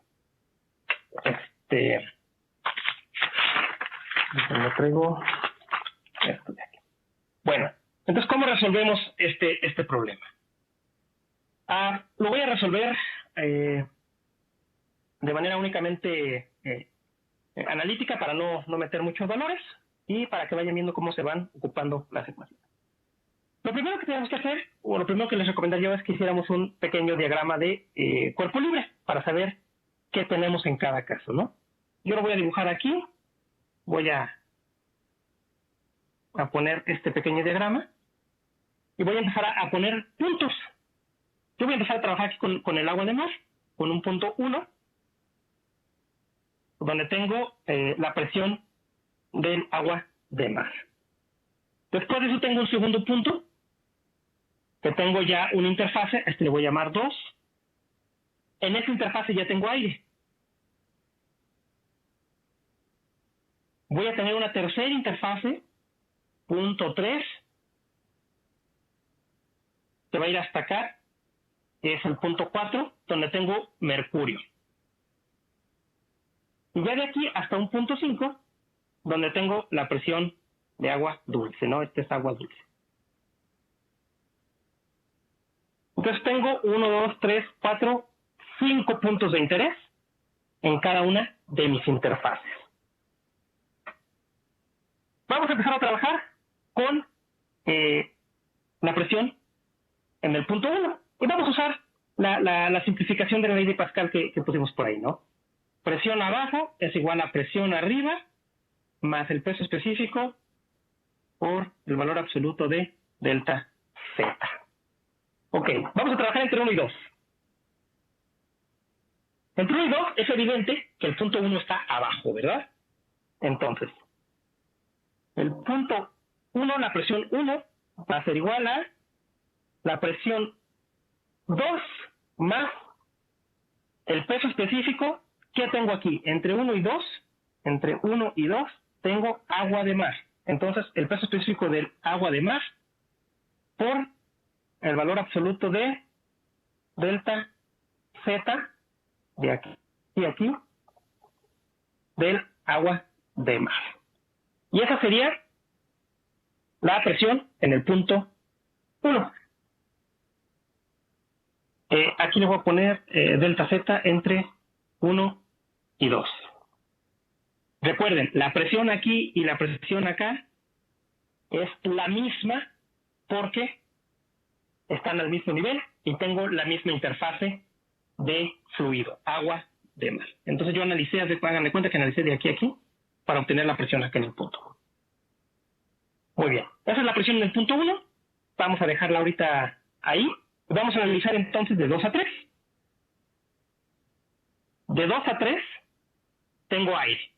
Lo traigo esto de aquí. Bueno, entonces, ¿cómo resolvemos este problema? Lo voy a resolver de manera únicamente analítica para no meter muchos valores y para que vayan viendo cómo se van ocupando las ecuaciones. Lo primero que tenemos que hacer, o lo primero que les recomendaría es que hiciéramos un pequeño diagrama de cuerpo libre para saber qué tenemos en cada caso, ¿no? Yo lo voy a dibujar aquí, voy a poner este pequeño diagrama y voy a empezar a poner puntos. Yo voy a empezar a trabajar aquí con el agua de mar, con un punto 1, donde tengo la presión del agua de mar. Después de eso tengo un segundo punto, que tengo ya una interfase, a este le voy a llamar 2. En esta interfase ya tengo aire. Voy a tener una tercera interfase, punto 3, que va a ir hasta acá, que es el punto 4, donde tengo mercurio. Y ya de aquí hasta un punto 5, donde tengo la presión de agua dulce, ¿no? Este es agua dulce. Entonces tengo 1, 2, 3, 4, 5 puntos de interés en cada una de mis interfaces. Vamos a empezar a trabajar con la presión en el punto 1. Y vamos a usar la simplificación de la ley de Pascal que pusimos por ahí, ¿no? Presión abajo es igual a presión arriba más el peso específico por el valor absoluto de delta Z. Ok, vamos a trabajar entre 1 y 2. Entre 1 y 2 es evidente que el punto 1 está abajo, ¿verdad? Entonces, el punto 1, la presión 1, va a ser igual a la presión 2 más el peso específico. ¿Qué tengo aquí? Entre 1 y 2, entre 1 y 2, tengo agua de mar. Entonces, el peso específico del agua de mar por el valor absoluto de delta Z de aquí y aquí del agua de mar. Y esa sería la presión en el punto 1. Aquí le voy a poner delta Z entre 1 y 2. Recuerden, la presión aquí y la presión acá es la misma porque están al mismo nivel y tengo la misma interfase de fluido, agua de mar. Entonces yo analicé, hagan de cuenta que analicé de aquí a aquí para obtener la presión acá en el punto. Muy bien, esa es la presión en el punto 1. Vamos a dejarla ahorita ahí. Vamos a analizar entonces de 2 a 3. De 2 a 3 tengo aire.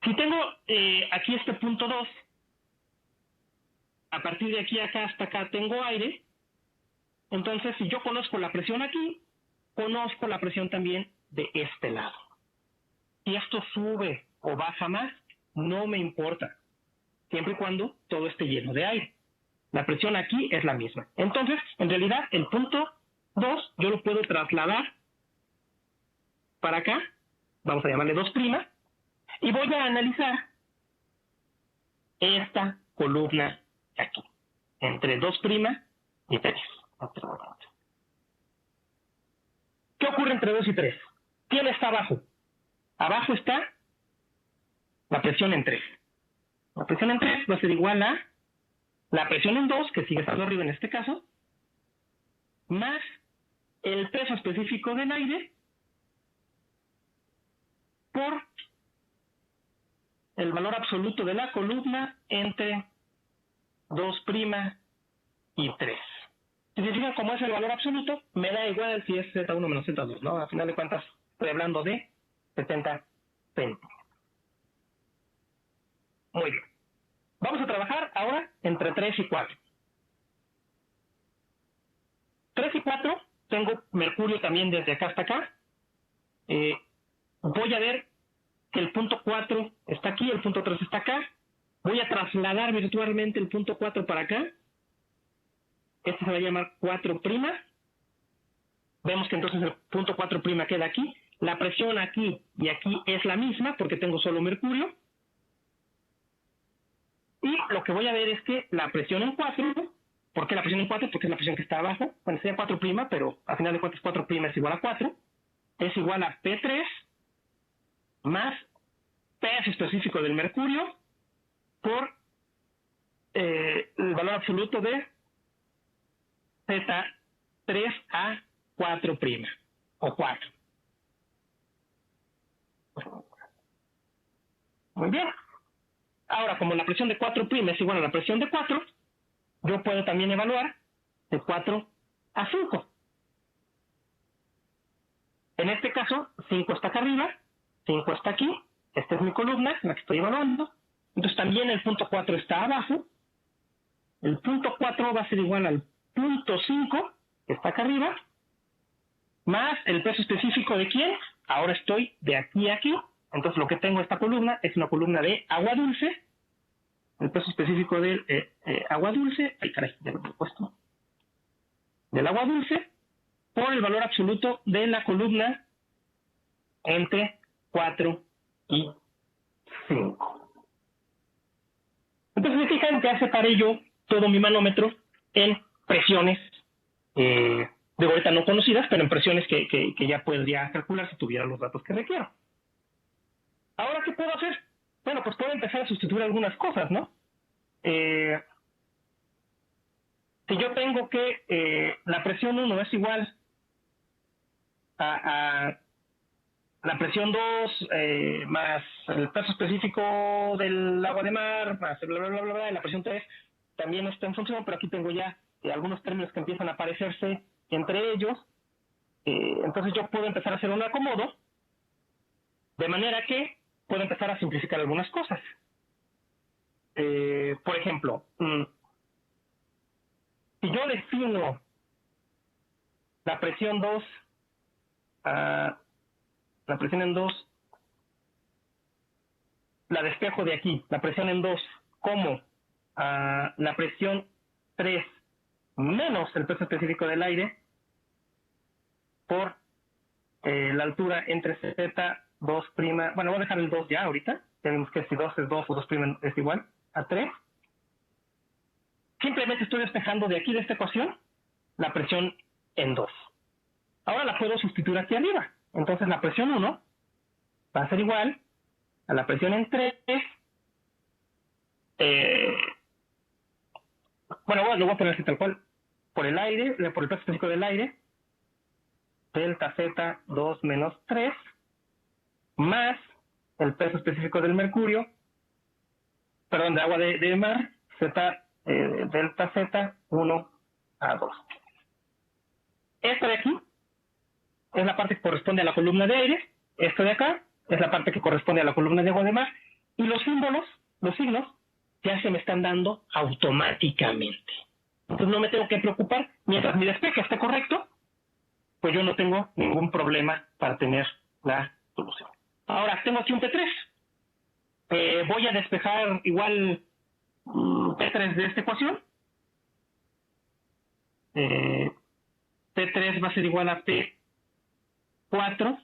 Si tengo aquí este punto 2, a partir de aquí acá hasta acá tengo aire, entonces si yo conozco la presión aquí, conozco la presión también de este lado. Si esto sube o baja más, no me importa, siempre y cuando todo esté lleno de aire. La presión aquí es la misma. Entonces, en realidad, el punto 2 yo lo puedo trasladar para acá, vamos a llamarle 2', y voy a analizar esta columna aquí, entre 2' y 3. ¿Qué ocurre entre 2 y 3? ¿Quién está abajo? Abajo está la presión en 3. La presión en 3 va a ser igual a la presión en 2, que sigue estando arriba en este caso, más el peso específico del aire por el valor absoluto de la columna entre 2' y 3. Si se fijan cómo es el valor absoluto, me da igual si es Z1 menos Z2, ¿no? A final de cuentas, estoy hablando de 70 céntimos. Muy bien. Vamos a trabajar ahora entre 3 y 4. 3 y 4, tengo mercurio también desde acá hasta acá. Voy a ver que el punto 4 está aquí, el punto 3 está acá. Voy a trasladar virtualmente el punto 4 para acá. Este se va a llamar 4'. Vemos que entonces el punto 4' queda aquí. La presión aquí y aquí es la misma porque tengo solo mercurio. Y lo que voy a ver es que la presión en 4, ¿por qué la presión en 4? Porque es la presión que está abajo. Bueno, sería 4', pero al final de cuentas 4' es igual a 4. es igual a P3 más peso específico del mercurio por el valor absoluto de Z3A4' o 4. Muy bien. Ahora, como la presión de 4' es igual a la presión de 4, yo puedo también evaluar de 4 a 5. En este caso, 5 está acá arriba, 5 está aquí, esta es mi columna, la que estoy evaluando. Entonces también el punto 4 está abajo. El punto 4 va a ser igual al punto 5, que está acá arriba, más el peso específico de quién. Ahora estoy de aquí a aquí. Entonces lo que tengo esta columna es una columna de agua dulce. El peso específico del agua dulce, ay caray, ya lo he puesto, del agua dulce, por el valor absoluto de la columna entre 4 y 5. Entonces, se fijan, ya separé yo todo mi manómetro en presiones, de ahorita no conocidas, pero en presiones que ya podría calcular si tuviera los datos que requiero. Ahora, ¿qué puedo hacer? Bueno, pues puedo empezar a sustituir algunas cosas, ¿no? Si yo tengo que la presión 1 es igual a la presión 2 más el peso específico del agua de mar, más bla, bla, bla, bla, bla, y la presión 3 también está en función, pero aquí tengo ya algunos términos que empiezan a aparecerse entre ellos. Entonces yo puedo empezar a hacer un acomodo, de manera que puedo empezar a simplificar algunas cosas. Por ejemplo, si yo defino la presión 2 la presión en 2, la despejo de aquí, la presión en 2, como la presión 3 menos el peso específico del aire por la altura entre Z2', bueno, voy a dejar el 2 ya ahorita, ya vimos que si 2 es 2 o 2' es igual a 3. Simplemente estoy despejando de aquí de esta ecuación la presión en 2. Ahora la puedo sustituir aquí arriba. Entonces la presión 1 va a ser igual a la presión en 3. Bueno, lo voy a poner así tal cual. Por el aire, por el peso específico del aire, delta Z2 menos 3, más el peso específico del mercurio, perdón, de agua de mar, delta Z1 a 2. Esta de aquí es la parte que corresponde a la columna de aire, esto de acá es la parte que corresponde a la columna de agua de mar, y los símbolos, los signos, ya se me están dando automáticamente. Entonces no me tengo que preocupar, mientras mi despeje esté correcto, pues yo no tengo ningún problema para tener la solución. Ahora, tengo aquí un P3. Voy a despejar igual P3 de esta ecuación. P3 va a ser igual a P4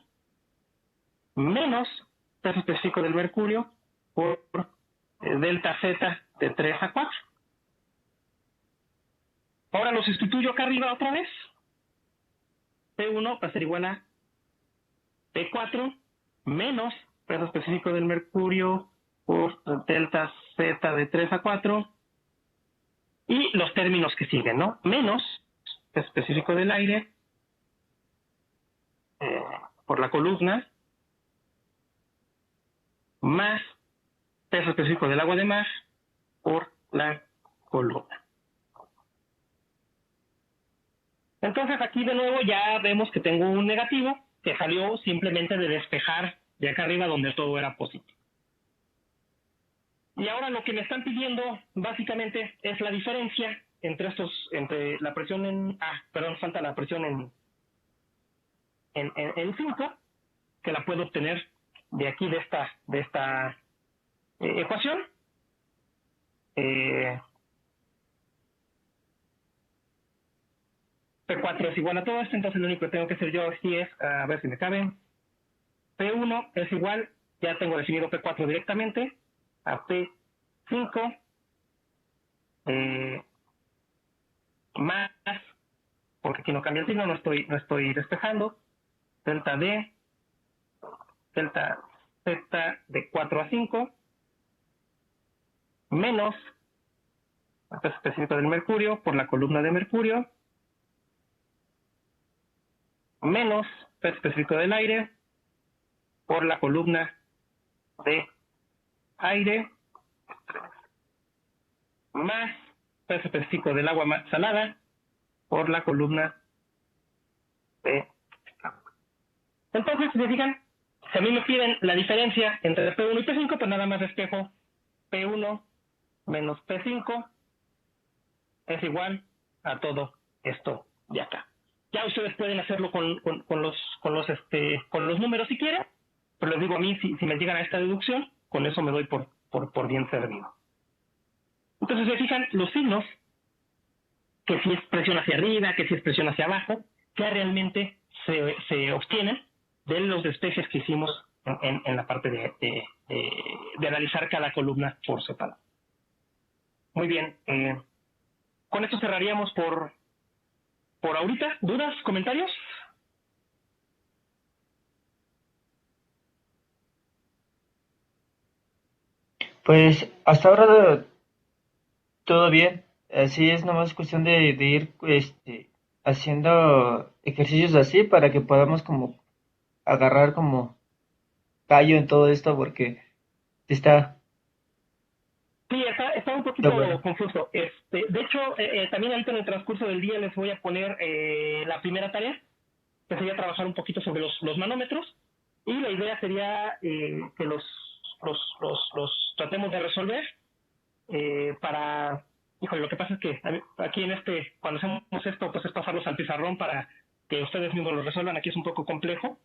menos peso específico del mercurio por delta Z de 3 a 4. Ahora lo sustituyo acá arriba otra vez. P1 va a ser igual a P4 menos peso específico del mercurio por delta Z de 3 a 4. Y los términos que siguen, ¿no? Menos peso específico del aire por la columna, más peso específico del agua de mar por la columna. Entonces aquí de nuevo ya vemos que tengo un negativo que salió simplemente de despejar de acá arriba donde todo era positivo. Y ahora lo que me están pidiendo básicamente es la diferencia entre entre la presión en, falta la presión en 5, que la puedo obtener de aquí de esta ecuación. P4 es igual a todo esto, entonces lo único que tengo que hacer yo aquí es, a ver si me cabe, P1 es igual, ya tengo definido P4 directamente, a P5 más, porque aquí no cambia el signo, no estoy despejando, delta D, delta Z de 4 a 5, menos el peso específico del mercurio por la columna de mercurio, menos peso específico del aire por la columna de aire, más peso específico del agua salada por la columna de agua. Entonces, si se fijan, si a mí me piden la diferencia entre P1 y P5, pues nada más despejo P1 menos P5 es igual a todo esto de acá. Ya ustedes pueden hacerlo con los números si quieren, pero les digo a mí, si me llegan a esta deducción, con eso me doy por bien servido. Entonces, se fijan, los signos, que si es presión hacia arriba, que si es presión hacia abajo, que realmente se obtienen de los despejes que hicimos en la parte de analizar cada columna por separado. Muy bien, con esto cerraríamos por ahorita. ¿Dudas? ¿Comentarios? Pues hasta ahora todo bien. Así es, nomás cuestión de ir haciendo ejercicios así para que podamos como agarrar como callo en todo esto porque está, Sí, está un está poquito bueno. confuso. De hecho, también ahorita en el transcurso del día les voy a poner la primera tarea, que sería trabajar un poquito sobre los manómetros, y la idea sería que los tratemos de resolver para... Híjole, lo que pasa es que aquí cuando hacemos esto, pues es pasarlos al pizarrón para que ustedes mismos lo resuelvan. Aquí es un poco complejo.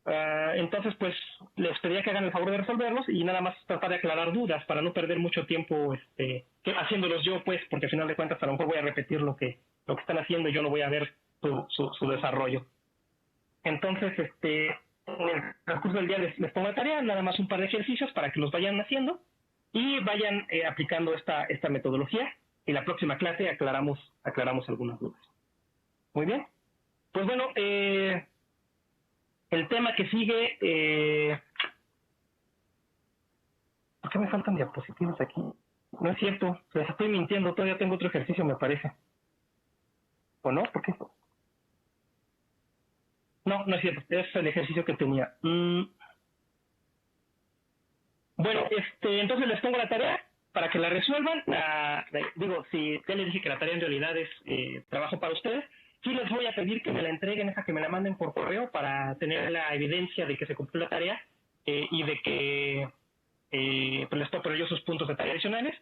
Entonces, pues, les pediría que hagan el favor de resolverlos y nada más tratar de aclarar dudas para no perder mucho tiempo haciéndolos yo, pues, porque al final de cuentas a lo mejor voy a repetir lo que están haciendo y yo no voy a ver su desarrollo. Entonces, en el transcurso del día les pongo la tarea, nada más un par de ejercicios para que los vayan haciendo y vayan aplicando esta metodología, y la próxima clase aclaramos algunas dudas. Muy bien. Pues bueno, el tema que sigue... ¿por qué me faltan diapositivas aquí? No es cierto, les estoy mintiendo, todavía tengo otro ejercicio, me parece. ¿O no? ¿Por qué? No, no es cierto, es el ejercicio que tenía. Bueno, entonces les pongo la tarea para que la resuelvan. Digo, si ya les dije que la tarea en realidad es trabajo para ustedes, sí les voy a pedir que me la entreguen, que me la manden por correo para tener la evidencia de que se cumplió la tarea y de que pues les puedo poner yo sus puntos de tarea adicionales.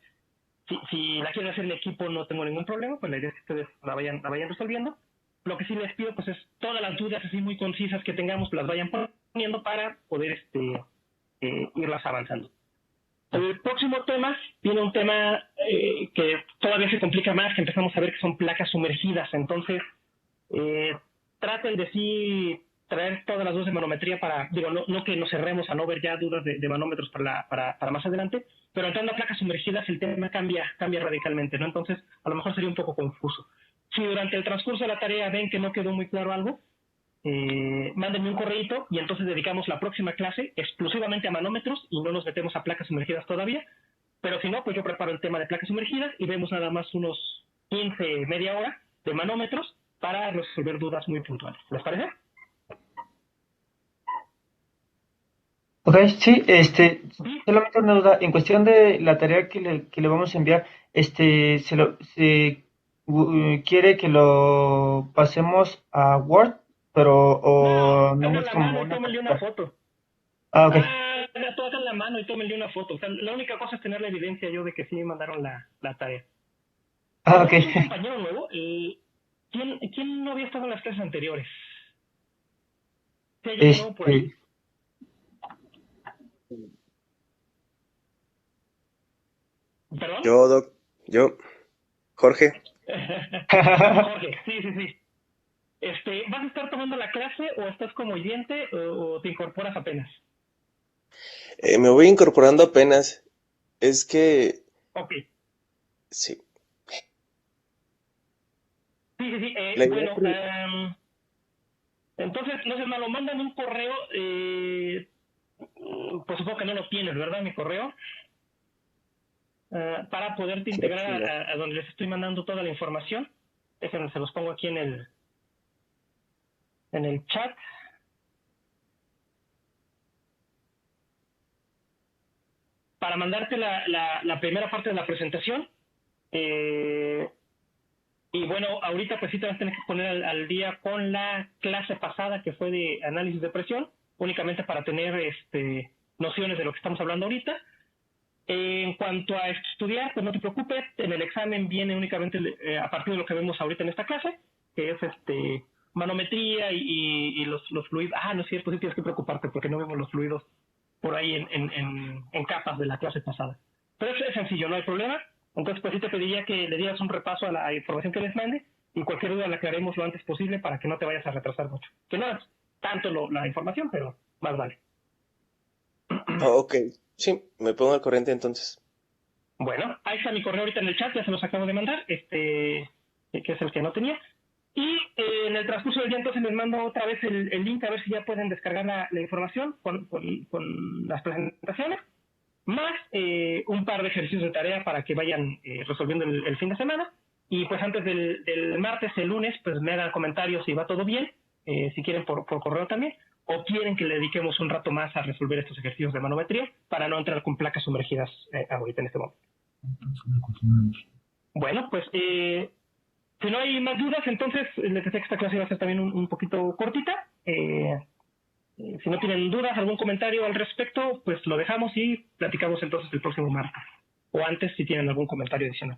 Si la quieren hacer en equipo no tengo ningún problema, pues la idea es que ustedes la vayan resolviendo. Lo que sí les pido pues es todas las dudas así muy concisas que tengamos, las vayan poniendo para poder irlas avanzando. El próximo tema tiene un tema que todavía se complica más, que empezamos a ver que son placas sumergidas. Entonces, traten de sí traer todas las dudas de manometría para, digo, no que nos cerremos a no ver ya dudas de manómetros para más adelante, pero entrando a placas sumergidas el tema cambia radicalmente, ¿no? Entonces, a lo mejor sería un poco confuso. Si durante el transcurso de la tarea ven que no quedó muy claro algo, mándenme un correíto y entonces dedicamos la próxima clase exclusivamente a manómetros y no nos metemos a placas sumergidas todavía. Pero si no, pues yo preparo el tema de placas sumergidas y vemos nada más unos 15, media hora de manómetros para resolver dudas muy puntuales. ¿Les parece? Ok, sí, Sí. solamente una duda, en cuestión de la tarea que le vamos a enviar, quiere que lo pasemos a Word, pero, No, o nomás hagan la como mano y una tómenle una fotita. foto. Ah, ok. Hagan la mano y tómenle una foto. O sea, la única cosa es tener la evidencia yo de que sí mandaron la tarea. Ah, ok. Tenemos un compañero nuevo. ¿Quién no había estado en las clases anteriores? ¿Sí hay alguien nuevo por ahí? Este, ¿Perdón? Yo, Doc, yo, Jorge, Jorge, sí. ¿Vas a estar tomando la clase o estás como oyente o te incorporas apenas? me voy incorporando apenas. Es que, Ok. sí, Sí. la idea, Bueno, Entonces, no sé, me lo mandan un correo, pues supongo que no lo tienes, ¿verdad? Mi correo, para poderte integrar a donde les estoy mandando toda la información. Déjenme, se los pongo aquí en el chat. Para mandarte la primera parte de la presentación. Y bueno, ahorita pues sí te vas a tener que poner al día con la clase pasada que fue de análisis de presión, únicamente para tener nociones de lo que estamos hablando ahorita. En cuanto a estudiar, pues no te preocupes, en el examen viene únicamente a partir de lo que vemos ahorita en esta clase, que es manometría y los fluidos. No es cierto, sí tienes que preocuparte porque no vemos los fluidos por ahí en capas de la clase pasada. Pero es sencillo, no hay problema. Entonces, pues sí te pediría que le dieras un repaso a la información que les mande y cualquier duda la aclaremos lo antes posible para que no te vayas a retrasar mucho. Que no es tanto la información, pero más vale. Ok, sí, me pongo al corriente entonces. Bueno, ahí está mi correo ahorita en el chat, ya se los acabo de mandar, que es el que no tenía. Y en el transcurso del día entonces les mando otra vez el link a ver si ya pueden descargar la información con las presentaciones, más un par de ejercicios de tarea para que vayan resolviendo el fin de semana. Y pues antes del martes, el lunes, pues me hagan comentarios si va todo bien, si quieren por correo también, o quieren que le dediquemos un rato más a resolver estos ejercicios de manometría para no entrar con placas sumergidas ahorita en este momento. Bueno, pues si no hay más dudas, entonces les decía que esta clase va a ser también un poquito cortita. Si no tienen dudas, algún comentario al respecto, pues lo dejamos y platicamos entonces el próximo martes. O antes si tienen algún comentario adicional.